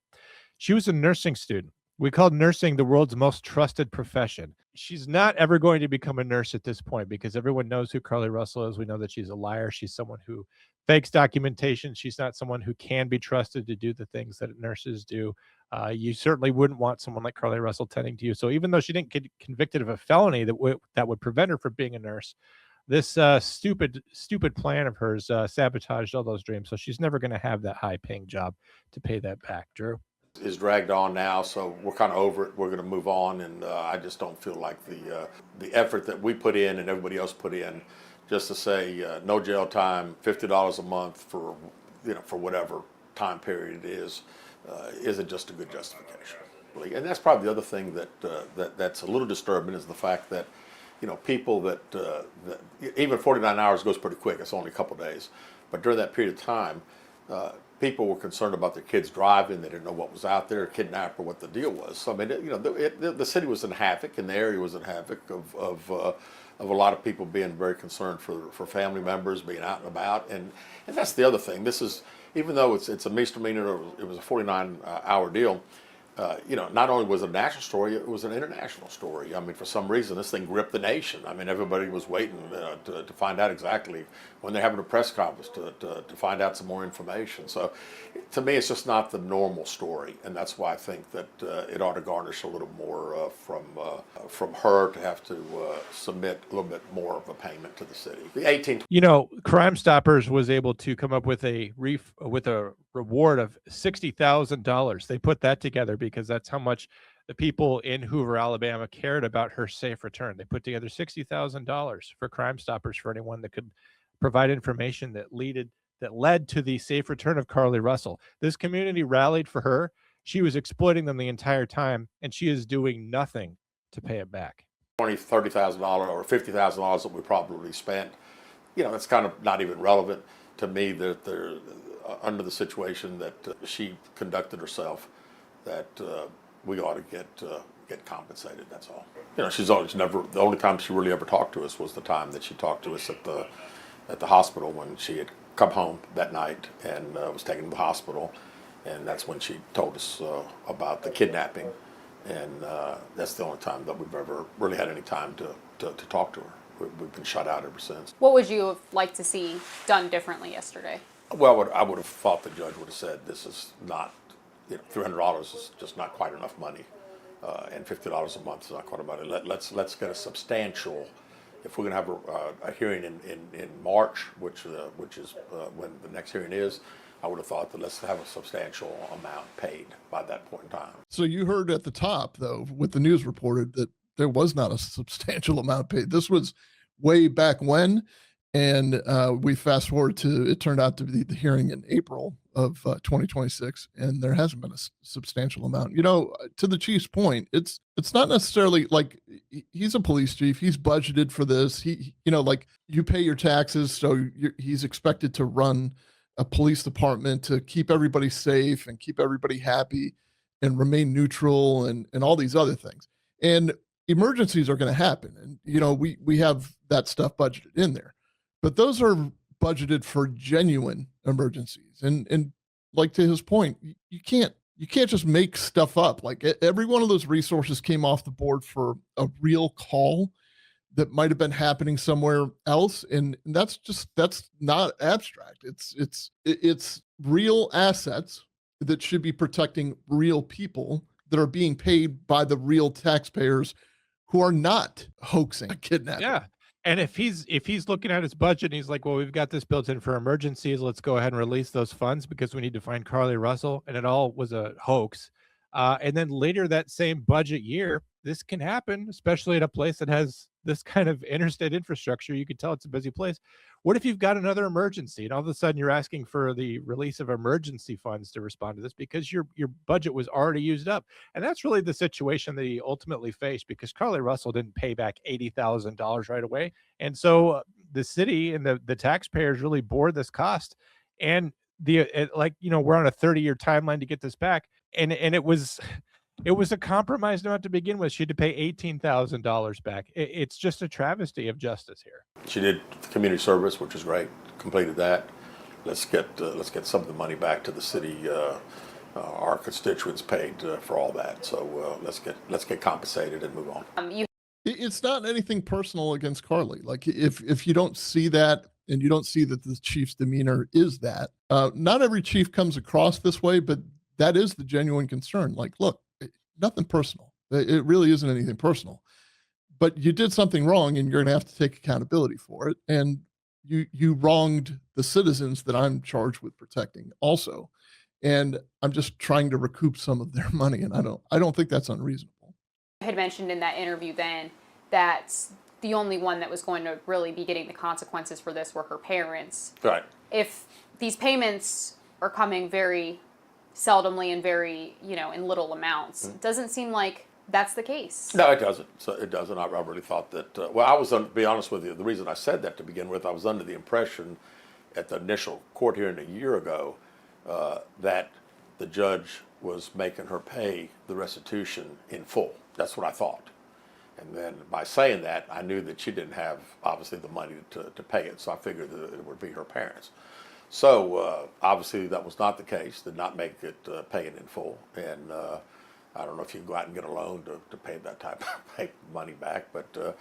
S1: She was a nursing student. We call nursing the world's most trusted profession. She's not ever going to become a nurse at this point, because everyone knows who Carlee Russell is. We know that she's a liar. She's someone who fakes documentation. She's not someone who can be trusted to do the things that nurses do. You certainly wouldn't want someone like Carlee Russell tending to you. So even though she didn't get convicted of a felony that would prevent her from being a nurse, this stupid plan of hers sabotaged all those dreams. So she's never going to have that high-paying job to pay that back, Drew.
S4: Is dragged on now, so we're kind of over it. We're going to move on, and I just don't feel like the effort that we put in and everybody else put in, just to say no jail time, $50 a month for whatever time period it is, isn't just a good justification. And that's probably the other thing that's a little disturbing, is the fact that people that even 49 hours goes pretty quick. It's only a couple of days, but during that period of time, people were concerned about their kids driving. They didn't know what was out there, kidnapped, or what the deal was. So I mean, the city was in havoc, and the area was in havoc of a lot of people being very concerned for family members being out and about. And that's the other thing. This is, even though it's a misdemeanor, it was a 49-hour deal. Not only was it a national story, it was an international story. I mean, for some reason, this thing gripped the nation. I mean, everybody was waiting to find out exactly when they're having a press conference to find out some more information. So, to me, it's just not the normal story, and that's why I think that it ought to garnish a little more from her to have to submit a little bit more of a payment to the city. The 18.
S1: Crime Stoppers was able to come up with a reward of $60,000. They put that together because that's how much the people in Hoover, Alabama cared about her safe return. They put together $60,000 for Crime Stoppers for anyone that could provide information that led to the safe return of Carlee Russell. This community rallied for her. She was exploiting them the entire time, and she is doing nothing to pay it back.
S4: $20,000, $30,000, or $50,000 that we probably spent. that's kind of not even relevant to me that they're under the situation that she conducted herself, that we ought to get compensated. That's all. She's always never. The only time she really ever talked to us was the time that she talked to us at the hospital when she had come home that night and was taken to the hospital, and that's when she told us about the kidnapping, and that's the only time that we've ever really had any time to talk to her. We've been shut out ever since.
S9: What would you have liked to see done differently yesterday?
S4: Well, I would have thought the judge would have said this is not, $300 is just not quite enough money, and $50 a month is not quite enough money. Let's get a substantial. If we're going to have a hearing in March, which is when the next hearing is, I would have thought that let's have a substantial amount paid by that point in time.
S2: So you heard at the top, though, with the news reported that there was not a substantial amount paid. This was way back when, and we fast forward to, it turned out to be the hearing in April of 2026, and there hasn't been a substantial amount. To the chief's point, it's not necessarily like he's a police chief. He's budgeted for this. He like you pay your taxes, so he's expected to run a police department to keep everybody safe and keep everybody happy and remain neutral and all these other things. And emergencies are going to happen, and we have that stuff budgeted in there, but those are budgeted for genuine emergencies. And like to his point, you can't just make stuff up. Like every one of those resources came off the board for a real call that might have been happening somewhere else, and that's not abstract. It's real assets that should be protecting real people that are being paid by the real taxpayers who are not hoaxing a kidnapping.
S1: Yeah. And if he's looking at his budget and he's like, well, we've got this built in for emergencies, let's go ahead and release those funds because we need to find Carlee Russell, and it all was a hoax. And then later that same budget year, this can happen, especially at a place that has this kind of interstate infrastructure. You can tell it's a busy place. What if you've got another emergency and all of a sudden you're asking for the release of emergency funds to respond to this because your budget was already used up? And that's really the situation that he ultimately faced, because Carlee Russell didn't pay back $80,000 right away. And so the city and the taxpayers really bore this cost. And we're on a 30-year timeline to get this back. And it was a compromised amount to begin with. She had to pay $18,000 back. It's just a travesty of justice here.
S4: She did community service, which is great. Completed that. Let's get some of the money back to the city. Our constituents paid for all that. So let's get compensated and move on.
S2: It's not anything personal against Carlee. Like if you don't see that, and you don't see that the chief's demeanor is that, not every chief comes across this way, but that is the genuine concern. Like, look, nothing personal. It really isn't anything personal, but you did something wrong and you're going to have to take accountability for it. And you wronged the citizens that I'm charged with protecting also. And I'm just trying to recoup some of their money. And I don't think that's unreasonable.
S9: You had mentioned in that interview then that the only one that was going to really be getting the consequences for this were her parents. Right. If these payments are coming very seldomly and very, in little amounts, it doesn't seem like that's the case.
S4: No, it doesn't. So it doesn't. I really thought that, to be honest with you, the reason I said that to begin with, I was under the impression at the initial court hearing a year ago that the judge was making her pay the restitution in full. That's what I thought. And then by saying that, I knew that she didn't have, obviously, the money to pay it. So I figured that it would be her parents. So obviously that was not the case, did not make it pay it in full. And I don't know if you can go out and get a loan to pay that type of money back. But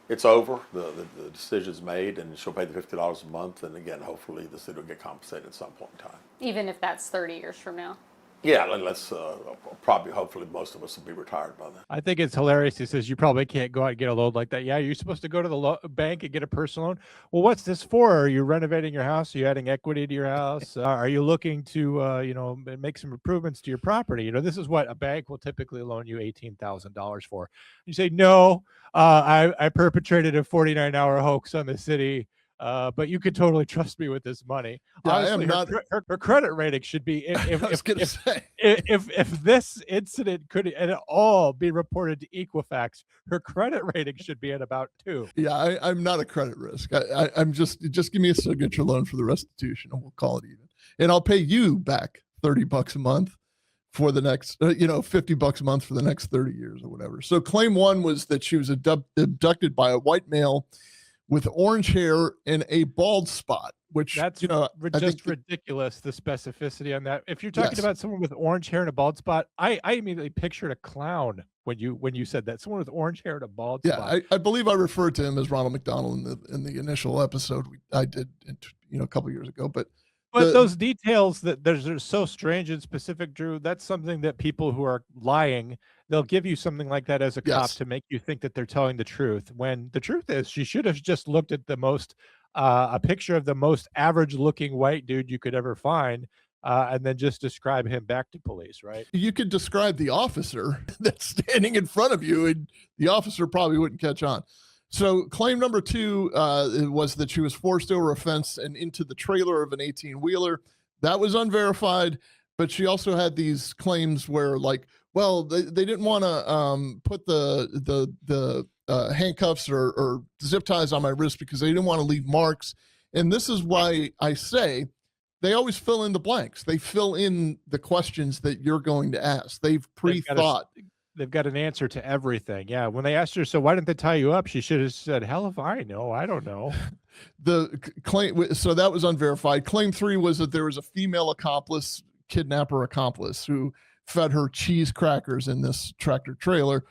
S4: it's over. The decision's made, and she'll pay the $50 a month. And again, hopefully the city will get compensated at some point in time.
S9: Even if that's 30 years from now.
S4: Yeah, let's hopefully most of us will be retired by then.
S1: I think it's hilarious. He says you probably can't go out and get a loan like that. Yeah, you're supposed to go to the bank and get a personal loan. Well, what's this for? Are you renovating your house? Are you adding equity to your house? Are you looking to make some improvements to your property? This is what a bank will typically loan you $18,000 for. You say, no, I perpetrated a 49-hour hoax on the city. But you could totally trust me with this money.
S2: Yeah,
S1: Honestly,
S2: I am not.
S1: her credit rating should be
S2: I was gonna say.
S1: if this incident could at all be reported to Equifax, her credit rating should be at about 2.
S2: Yeah, I'm not a credit risk. I'm just give me a signature loan for the restitution, and we'll call it even. And I'll pay you back $30 a month for the next, $50 a month for the next 30 years or whatever. So claim one was that she was abducted by a white male with orange hair and a bald spot, which
S1: That's just ridiculous. The specificity on that. If you're talking
S2: Yes.
S1: about someone with orange hair and a bald spot, I immediately pictured a clown when you said that. Someone with orange hair and a bald spot.
S2: Yeah, I believe I referred to him as Ronald McDonald in the initial episode I did, a couple years ago. But
S1: Those details that they're so strange and specific, Drew, that's something that people who are lying, they'll give you something like that as a cop
S2: Yes.
S1: to make you think that they're telling the truth. When the truth is, she should have just looked at a picture of the most average looking white dude you could ever find, and then just describe him back to police, right?
S2: you could describe the officer that's standing in front of you, and the officer probably wouldn't catch on. So claim number two was that she was forced over a fence and into the trailer of an 18-wheeler. That was unverified, but she also had these claims where, like, well, they didn't want to put the handcuffs or zip ties on my wrist because they didn't want to leave marks. And this is why I say they always fill in the blanks. They fill in the questions that you're going to ask. They've pre-thought.
S1: They've got an answer to everything. Yeah. When they asked her, so why didn't they tie you up? She should have said, hell if I know. I don't know.
S2: The claim, so that was unverified. Claim three was that there was a female kidnapper accomplice who fed her cheese crackers in this tractor trailer.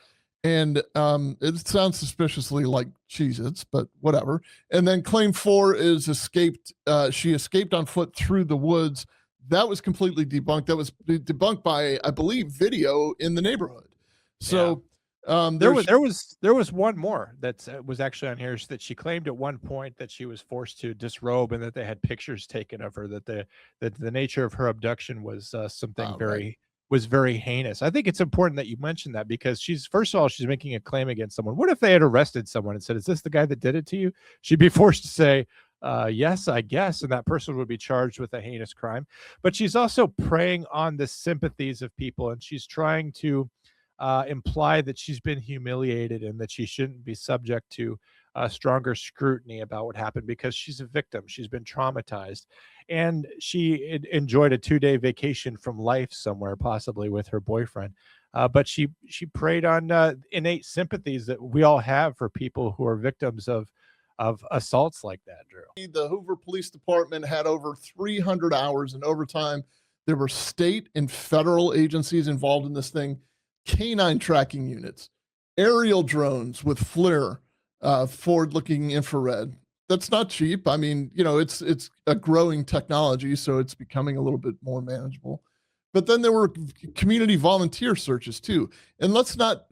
S2: And it sounds suspiciously like Cheez-Its, but whatever. And then claim four is she escaped on foot through the woods. That was completely debunked. That was debunked by, I believe, video in the neighborhood. So there was one more that was actually on here that she claimed at one point that she was forced to disrobe and that they had pictures taken of her, that the nature of her abduction was something very heinous. I think it's important that you mention that because first of all, she's making a claim against someone. What if they had arrested someone and said, is this the guy that did it to you? She'd be forced to say, yes, I guess. And that person would be charged with a heinous crime. But she's also preying on the sympathies of people. And she's trying to imply that she's been humiliated and that she shouldn't be subject to stronger scrutiny about what happened because she's a victim. She's been traumatized. And she enjoyed a 2-day vacation from life somewhere, possibly with her boyfriend. But she preyed on innate sympathies that we all have for people who are victims of assaults like that, Drew. The Hoover Police Department had over 300 hours in overtime. There were state and federal agencies involved in this thing, canine tracking units, aerial drones with FLIR, forward-looking infrared. That's not cheap. I mean, it's a growing technology, so it's becoming a little bit more manageable. But then there were community volunteer searches too. And let's not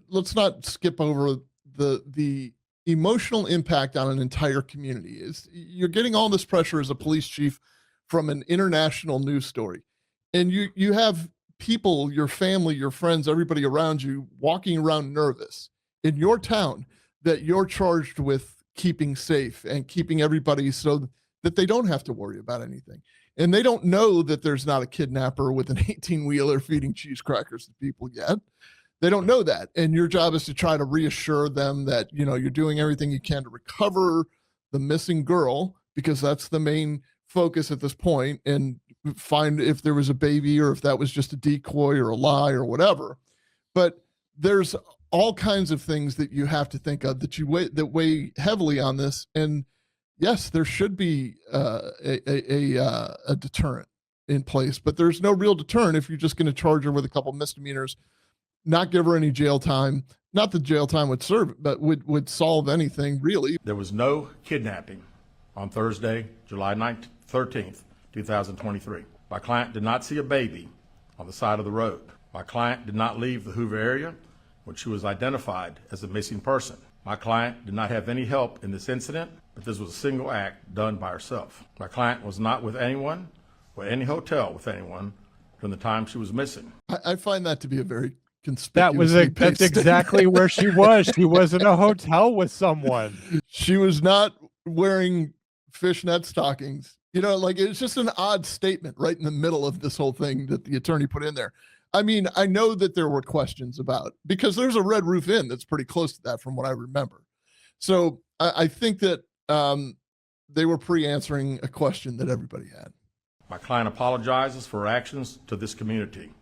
S2: skip over the emotional impact on an entire community. You're getting all this pressure as a police chief from an international news story. And you have people, your family, your friends, everybody around you walking around nervous in your town that you're charged with keeping safe and keeping everybody so that they don't have to worry about anything. And they don't know that there's not a kidnapper with an 18-wheeler feeding cheese crackers to people yet. They don't know that. And your job is to try to reassure them that, you're doing everything you can to recover the missing girl, because that's the main focus at this point, and find if there was a baby or if that was just a decoy or a lie or whatever. But there's all kinds of things that you have to think of that weigh heavily on this. And yes, there should be a deterrent in place, but there's no real deterrent if you're just going to charge her with a couple misdemeanors, not give her any jail time. Not that jail time would serve, but would solve anything really.
S10: There was no kidnapping on Thursday, July 13th, 2023. My client did not see a baby on the side of the road. My client did not leave the Hoover area when she was identified as a missing person. My client did not have any help in this incident, but this was a single act done by herself. My client was not with anyone or any hotel with anyone from the time she was missing.
S2: I find that to be a very conspicuous.
S1: That's exactly where she was. She was in a hotel with someone.
S2: She was not wearing fishnet stockings. You know, like it's just an odd statement right in the middle of this whole thing that the attorney put in there. I mean, I know that there were questions about, because there's a Red Roof Inn that's pretty close to that from what I remember. So I think that they were pre-answering a question that everybody had.
S10: My client apologizes for her actions to this community,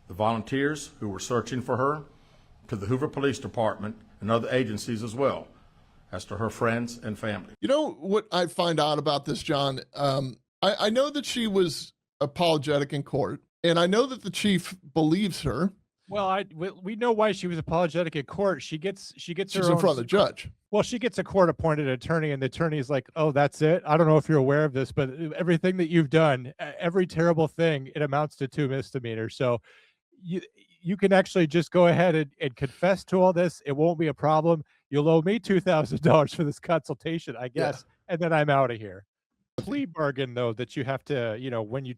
S10: the volunteers who were searching for her, to the Hoover Police Department and other agencies as well, as to her friends and family.
S2: You know what I find out about this, John? I know that she was apologetic in court, and I know that the chief believes her.
S1: Well, we know why she was apologetic in court. She gets
S2: She's
S1: her
S2: in
S1: own,
S2: front of the judge.
S1: Well, she gets a court-appointed attorney, and the attorney is like, "Oh, that's it. I don't know if you're aware of this, but everything that you've done, every terrible thing, it amounts to 2 misdemeanors. So you can actually just go ahead and confess to all this. It won't be a problem. You'll owe me $2,000 for this consultation, I guess, and then I'm out of here." Plea bargain, though, that you have to, when you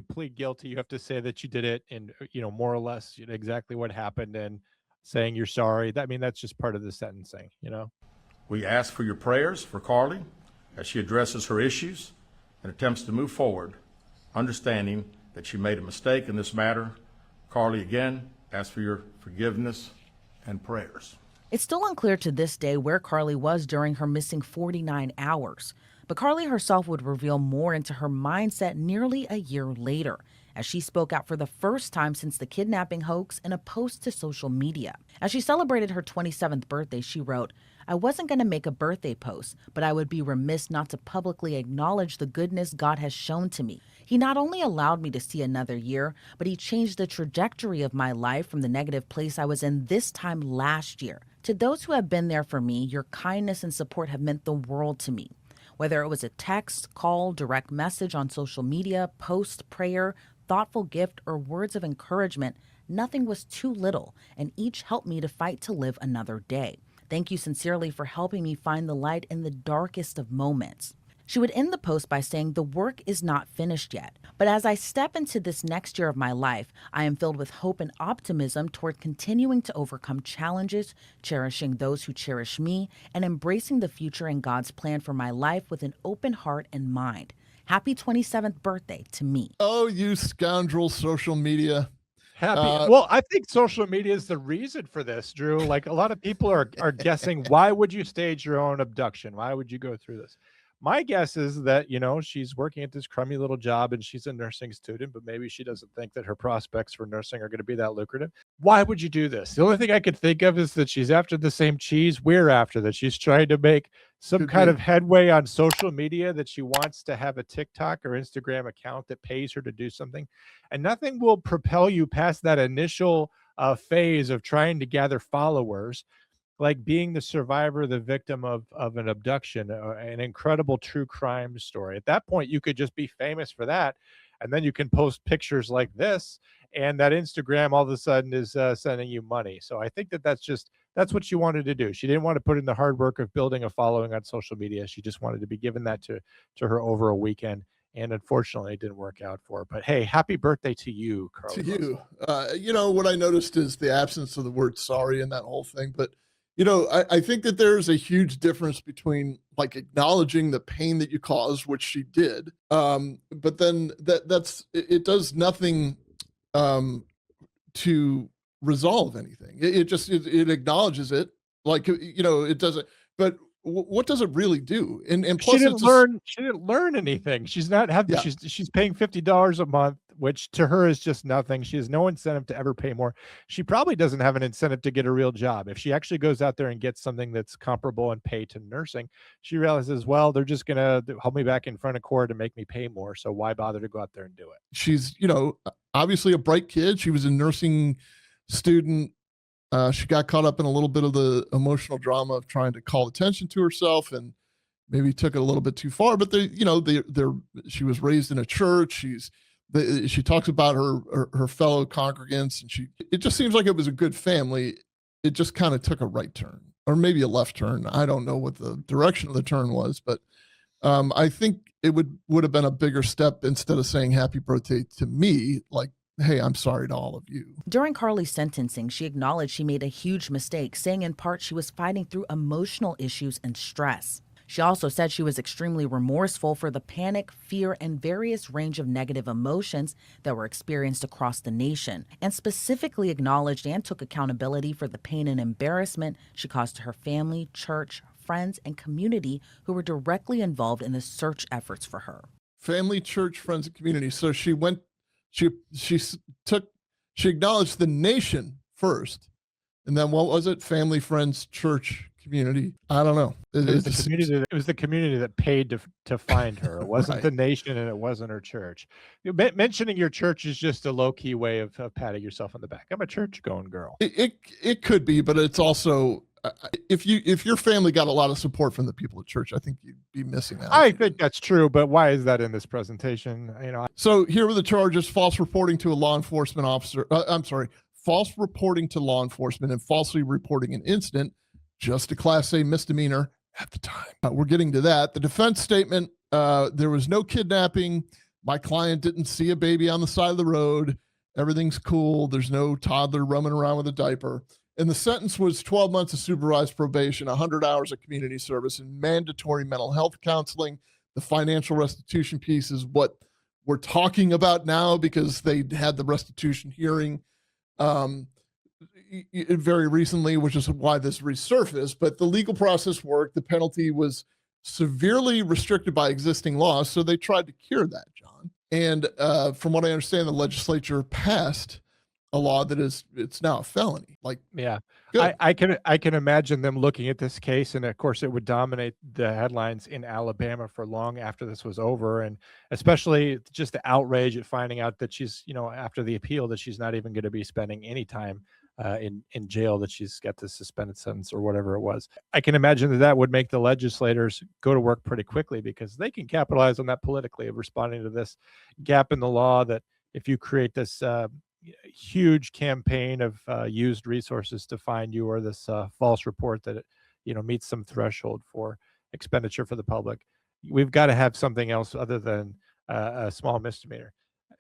S1: plead guilty, you have to say that you did it and, more or less exactly what happened and saying you're sorry. That's just part of the sentencing,
S10: We ask for your prayers for Carlee as she addresses her issues and attempts to move forward, understanding that she made a mistake in this matter. Carlee, again, asks for your forgiveness and prayers.
S11: It's still unclear to this day where Carlee was during her missing 49 hours. But Carlee herself would reveal more into her mindset nearly a year later, as she spoke out for the first time since the kidnapping hoax in a post to social media. As she celebrated her 27th birthday, she wrote, "I wasn't going to make a birthday post, but I would be remiss not to publicly acknowledge the goodness God has shown to me. He not only allowed me to see another year, but he changed the trajectory of my life from the negative place I was in this time last year. To those who have been there for me, your kindness and support have meant the world to me. Whether it was a text, call, direct message on social media, post, prayer, thoughtful gift, or words of encouragement, nothing was too little, and each helped me to fight to live another day. Thank you sincerely for helping me find the light in the darkest of moments." She would end the post by saying, "The work is not finished yet, but as I step into this next year of my life, I am filled with hope and optimism toward continuing to overcome challenges, cherishing those who cherish me, and embracing the future and God's plan for my life with an open heart and mind. Happy 27th birthday to me."
S2: Oh, you scoundrel, social media.
S1: Happy. Well, I think social media is the reason for this, Drew. Like, a lot of people are guessing, why would you stage your own abduction? Why would you go through this? My guess is that, she's working at this crummy little job and she's a nursing student, but maybe she doesn't think that her prospects for nursing are going to be that lucrative. Why would you do this? The only thing I could think of is that she's after the same cheese we're after, that she's trying to make some kind of headway on social media, that she wants to have a TikTok or Instagram account that pays her to do something. And nothing will propel you past that initial phase of trying to gather followers, like being the survivor, the victim of an abduction, an incredible true crime story. At that point, you could just be famous for that. And then you can post pictures like this, and that Instagram all of a sudden is sending you money. So I think that's what she wanted to do. She didn't want to put in the hard work of building a following on social media. She just wanted to be given that to her over a weekend. And unfortunately, it didn't work out for her. But hey, happy birthday to you, Carlee.
S2: To you. What I noticed is the absence of the word sorry in that whole thing. But I think that there's a huge difference between like acknowledging the pain that you caused, which she did, but then it does nothing to resolve anything. It acknowledges it, like it doesn't. But what does it really do? And plus,
S1: she didn't learn anything. She's not having. Yeah. She's paying $50 a month, which to her is just nothing. She has no incentive to ever pay more. She probably doesn't have an incentive to get a real job. If she actually goes out there and gets something that's comparable in pay to nursing, she realizes, well, they're just gonna hold me back in front of court and make me pay more. So why bother to go out there and do it?
S2: She's obviously a bright kid. She was a nursing student. She got caught up in a little bit of the emotional drama of trying to call attention to herself and maybe took it a little bit too far. But she was raised in a church. She talks about her fellow congregants, and it just seems like it was a good family. It just kind of took a right turn, or maybe a left turn. I don't know what the direction of the turn was, but I think it would have been a bigger step instead of saying happy birthday to me, like, hey, I'm sorry to all of you.
S11: During Carlee's sentencing, she acknowledged she made a huge mistake, saying in part she was fighting through emotional issues and stress. She also said she was extremely remorseful for the panic, fear, and various range of negative emotions that were experienced across the nation, and specifically acknowledged and took accountability for the pain and embarrassment she caused to her family, church, friends, and community who were directly involved in the search efforts for her.
S2: Family, church, friends, and community. So she acknowledged the nation first, and then what was it? Family, friends, church, community. I don't know.
S1: It was the community that paid to find her. It wasn't
S2: Right.
S1: the nation, and it wasn't her church. Mentioning your church is just a low key way of patting yourself on the back. I'm a church going girl.
S2: It could be, but it's also if your family got a lot of support from the people at church, I think you'd be missing out.
S1: I think that's true, but why is that in this presentation?
S2: So here were the charges: false reporting to a law enforcement officer. False reporting to law enforcement and falsely reporting an incident. Just a Class A misdemeanor at the time. We're getting to that. The defense statement: there was no kidnapping. My client didn't see a baby on the side of the road. Everything's cool. There's no toddler roaming around with a diaper. And the sentence was 12 months of supervised probation, 100 hours of community service, and mandatory mental health counseling. The financial restitution piece is what we're talking about now because they had the restitution hearing very recently, which is why this resurfaced. But the legal process worked. The penalty was severely restricted by existing laws, so they tried to cure that, John. And from what I understand, the legislature passed a law that it's now a felony.
S1: I can imagine them looking at this case, and of course it would dominate the headlines in Alabama for long after this was over, and especially just the outrage at finding out that she's, after the appeal, that she's not even going to be spending any time in jail, that she's got this suspended sentence or whatever it was. I can imagine that would make the legislators go to work pretty quickly because they can capitalize on that politically of responding to this gap in the law, that if you create this huge campaign of used resources to find you, or this false report that it meets some threshold for expenditure for the public, we've got to have something else other than a small misdemeanor.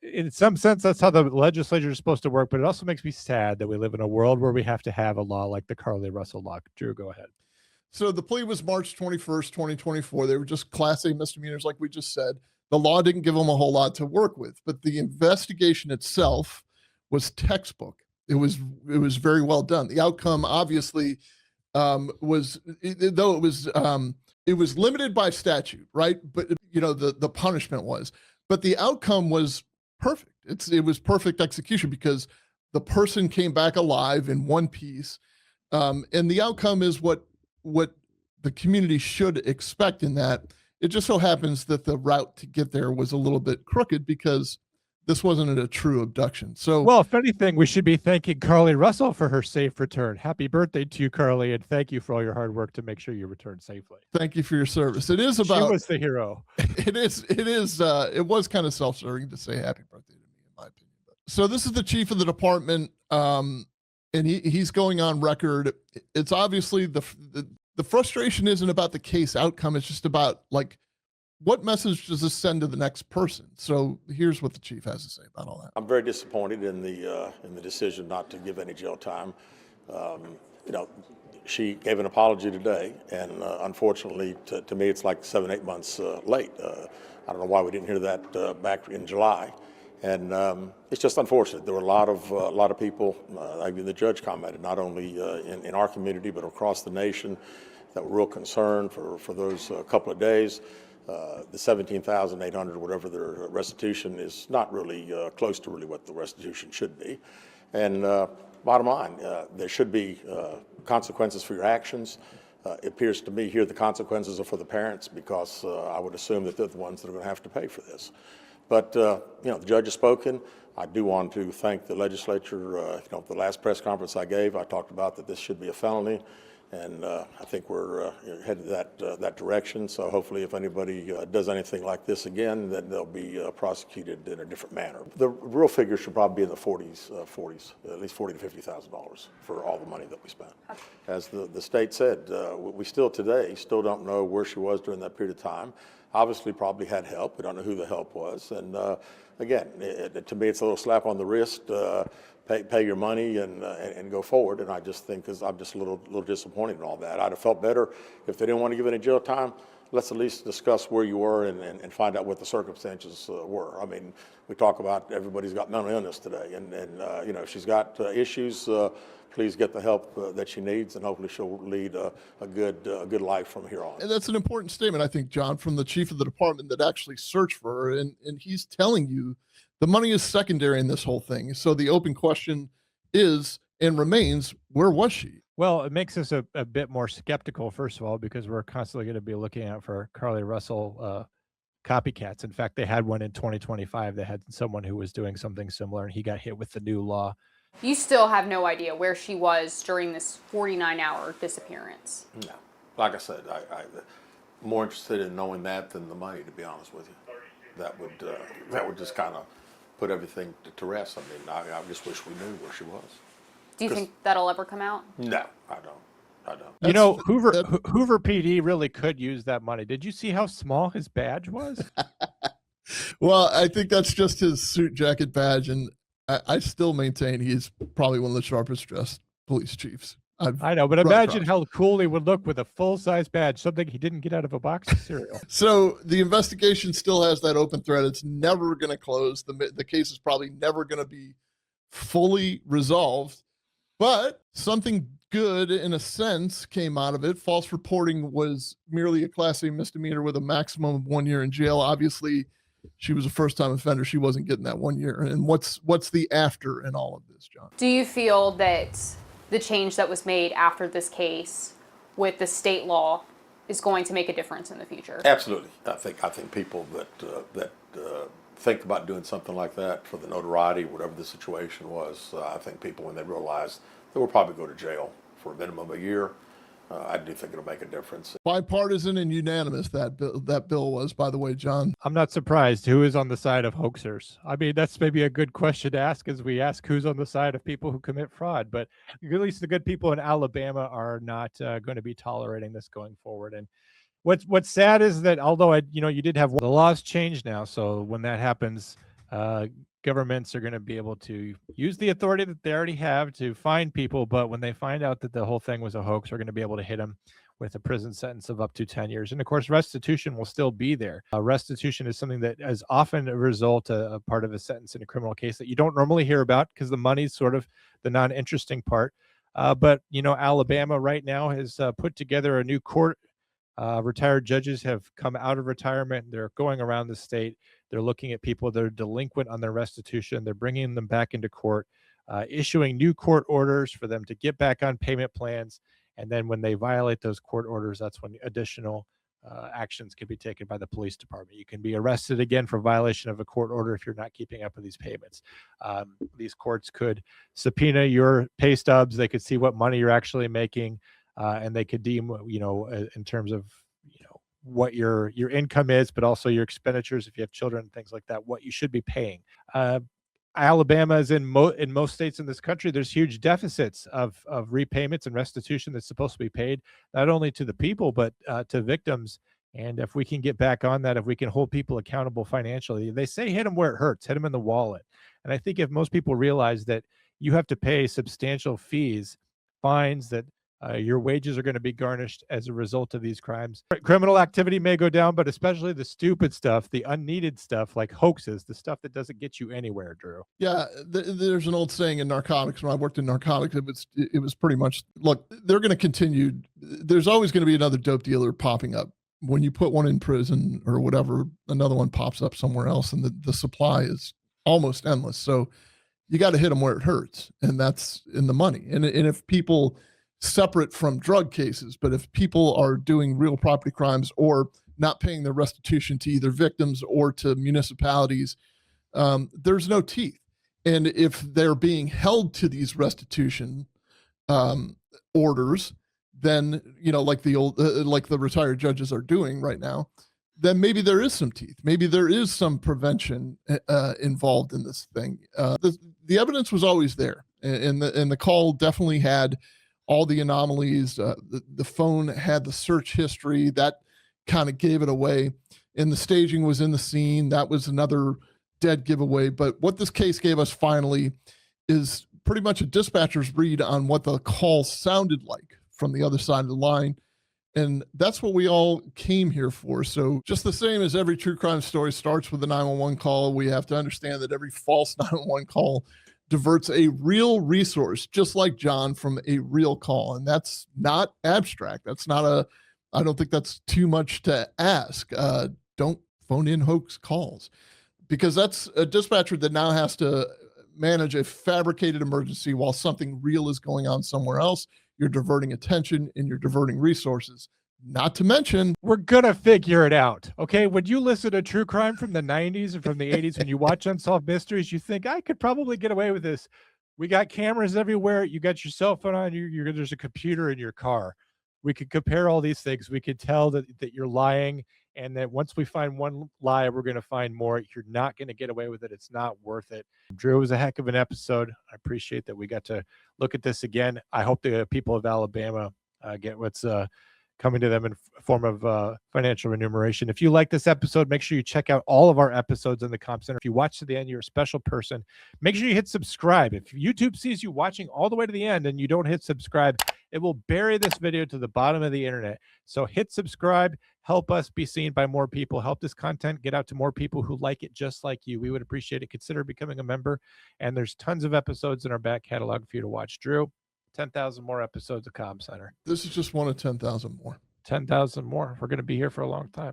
S1: In some sense, that's how the legislature is supposed to work, but it also makes me sad that we live in a world where we have to have a law like the Carlee Russell law. Drew, go ahead.
S2: So the plea was March 21st, 2024. They were just Class A misdemeanors, like we just said. The law didn't give them a whole lot to work with, but the investigation itself was textbook. It was very well done. The outcome obviously was limited by statute, right? But the punishment was, but the outcome was perfect. It was perfect execution because the person came back alive in one piece, and the outcome is what the community should expect in that. It just so happens that the route to get there was a little bit crooked because this wasn't a true abduction. So,
S1: well, if anything, we should be thanking Carlee Russell for her safe return. Happy birthday to you, Carlee, and thank you for all your hard work to make sure you return safely.
S2: Thank you for your service. It is about.
S1: She was the hero.
S2: It was kind of self-serving to say happy birthday to me, in my opinion. So this is the chief of the department, and he's going on record. It's obviously the frustration isn't about the case outcome. It's just about what message does this send to the next person? So here's what the chief has to say about all that.
S4: I'm very disappointed in the decision not to give any jail time. She gave an apology today, and unfortunately, to me, it's like 7-8 months late. I don't know why we didn't hear that back in July, and it's just unfortunate. There were a lot of people. I mean, the judge commented not only in our community but across the nation that were real concerned for those couple of days. The $17,800, whatever their restitution, is not really close to really what the restitution should be. And bottom line, there should be consequences for your actions. It appears to me here the consequences are for the parents because I would assume that they're the ones that are going to have to pay for this. But the judge has spoken. I do want to thank the legislature. The last press conference I gave, I talked about that this should be a felony. And I think we're headed that direction. So hopefully if anybody does anything like this again, then they'll be prosecuted in a different manner. The real figure should probably be in the 40s, at least $40,000 to $50,000 for all the money that we spent. As the state said, we still don't know where she was during that period of time. Obviously probably had help. We don't know who the help was. And again, to me, it's a little slap on the wrist. Pay your money and go forward. And I just think, because I'm just a little disappointed in all that. I'd have felt better if they didn't want to give any jail time. let's at least discuss where you were and find out what the circumstances were. I mean, we talk about everybody's got mental illness today, and you know, if she's got issues, please get the help that she needs, and hopefully she'll lead a good life from here on.
S2: And that's an important statement, I think, John, from the chief of the department that actually searched for her, and he's telling you the money is secondary in this whole thing. So the open question is and remains, where was she?
S1: Well, it makes us a bit more skeptical, first of all, because we're constantly going to be looking out for Carlee Russell copycats. In fact, they had one in 2025. They had someone who was doing something similar, and he got hit with the new law.
S9: You still have no idea where she was during this 49-hour disappearance.
S4: No. Like I said, I'm more interested in knowing that than the money, to be honest with you. That would just kind of put everything to rest. I mean, I just wish we knew where she was.
S9: Do you think that'll ever come out?
S4: No, I don't.
S1: You know, Hoover PD really could use that money. Did you see how small his badge was?
S2: Well, I think that's just his suit jacket badge, and I still maintain he's probably one of the sharpest dressed police chiefs.
S1: I know, but imagine how cool he would look with a full-size badge, something he didn't get out of a box of cereal.
S2: So the investigation still has that open thread. It's never going to close. The case is probably never going to be fully resolved, but something good in a sense came out of it. False reporting was merely a Class A misdemeanor with a maximum of 1 year in jail. Obviously, she was a first-time offender. She wasn't getting that 1 year. And what's the after in all of this, John?
S9: Do you feel that the change that was made after this case with the state law is going to make a difference in the future?
S4: Absolutely. I think people that think about doing something like that for the notoriety, whatever the situation was, I think people, when they realize they will probably go to jail for a minimum of a year, I do think it'll make a difference.
S2: Bipartisan and unanimous that bill was, by the way, John.
S1: I'm not surprised. Who is on the side of hoaxers? I mean, that's maybe a good question to ask as we ask who's on the side of people who commit fraud. But at least the good people in Alabama are not going to be tolerating this going forward. And what's sad is that although you did have the laws changed now, so when that happens, governments are going to be able to use the authority that they already have to find people, but when they find out that the whole thing was a hoax, they're going to be able to hit them with a prison sentence of up to 10 years. And of course, restitution will still be there. Restitution is something that is often a result, a part of a sentence in a criminal case that you don't normally hear about because the money's sort of the non-interesting part. But, Alabama right now has put together a new court. Retired judges have come out of retirement. They're going around the state. They're looking at people that are delinquent on their restitution. They're bringing them back into court, issuing new court orders for them to get back on payment plans. And then when they violate those court orders, that's when additional actions can be taken by the police department. You can be arrested again for violation of a court order if you're not keeping up with these payments. These courts could subpoena your pay stubs. They could see what money you're actually making. And they could deem, in terms of, what your income is, but also your expenditures, if you have children, things like that, what you should be paying. Alabama is in most states in this country, there's huge deficits of repayments and restitution that's supposed to be paid, not only to the people, but to victims. And if we can get back on that, if we can hold people accountable financially, they say hit them where it hurts, hit them in the wallet. And I think if most people realize that you have to pay substantial fees, fines, that your wages are going to be garnished as a result of these crimes. Criminal activity may go down, but especially the stupid stuff, the unneeded stuff like hoaxes, the stuff that doesn't get you anywhere, Drew.
S2: Yeah, there's an old saying in narcotics. When I worked in narcotics, it was pretty much, look, they're going to continue. There's always going to be another dope dealer popping up. When you put one in prison or whatever, another one pops up somewhere else, and the supply is almost endless. So you got to hit them where it hurts, and that's in the money. And if people, separate from drug cases, but if people are doing real property crimes or not paying their restitution to either victims or to municipalities, there's no teeth. And if they're being held to these restitution orders, then, like the retired judges are doing right now, then maybe there is some teeth. Maybe there is some prevention involved in this thing. The evidence was always there, and the call definitely had all the anomalies. The phone had the search history that kind of gave it away, and the staging was in the scene. That was another dead giveaway. But what this case gave us finally is pretty much a dispatcher's read on what the call sounded like from the other side of the line. And that's what we all came here for. So just the same as every true crime story starts with a 911 call, we have to understand that every false 911 call diverts a real resource, just like John, from a real call. And that's not abstract. That's not I don't think that's too much to ask. Don't phone in hoax calls, because that's a dispatcher that now has to manage a fabricated emergency while something real is going on somewhere else. You're diverting attention and you're diverting resources. Not to mention,
S1: we're gonna figure it out. Okay. When you listen to true crime from the 90s and from the 80s, when you watch Unsolved Mysteries, you think I could probably get away with this. We got cameras everywhere. You got your cell phone on you. There's a computer in your car. We could compare all these things. We could tell that you're lying, and that once we find one lie, we're going to find more. You're not going to get away with it. It's not worth it. Drew, it was a heck of an episode. I appreciate that we got to look at this again. I hope the people of Alabama get what's coming to them in form of financial remuneration. If you like this episode, make sure you check out all of our episodes in the Comm Center. If you watch to the end, you're a special person. Make sure you hit subscribe. If YouTube sees you watching all the way to the end and you don't hit subscribe, it will bury this video to the bottom of the internet. So hit subscribe, help us be seen by more people, help this content get out to more people who like it just like you. We would appreciate it. Consider becoming a member. And there's tons of episodes in our back catalog for you to watch. Drew, 10,000 more episodes of Comm Center.
S2: this is just one of 10,000 more.
S1: 10,000 more. We're going to be here for a long time.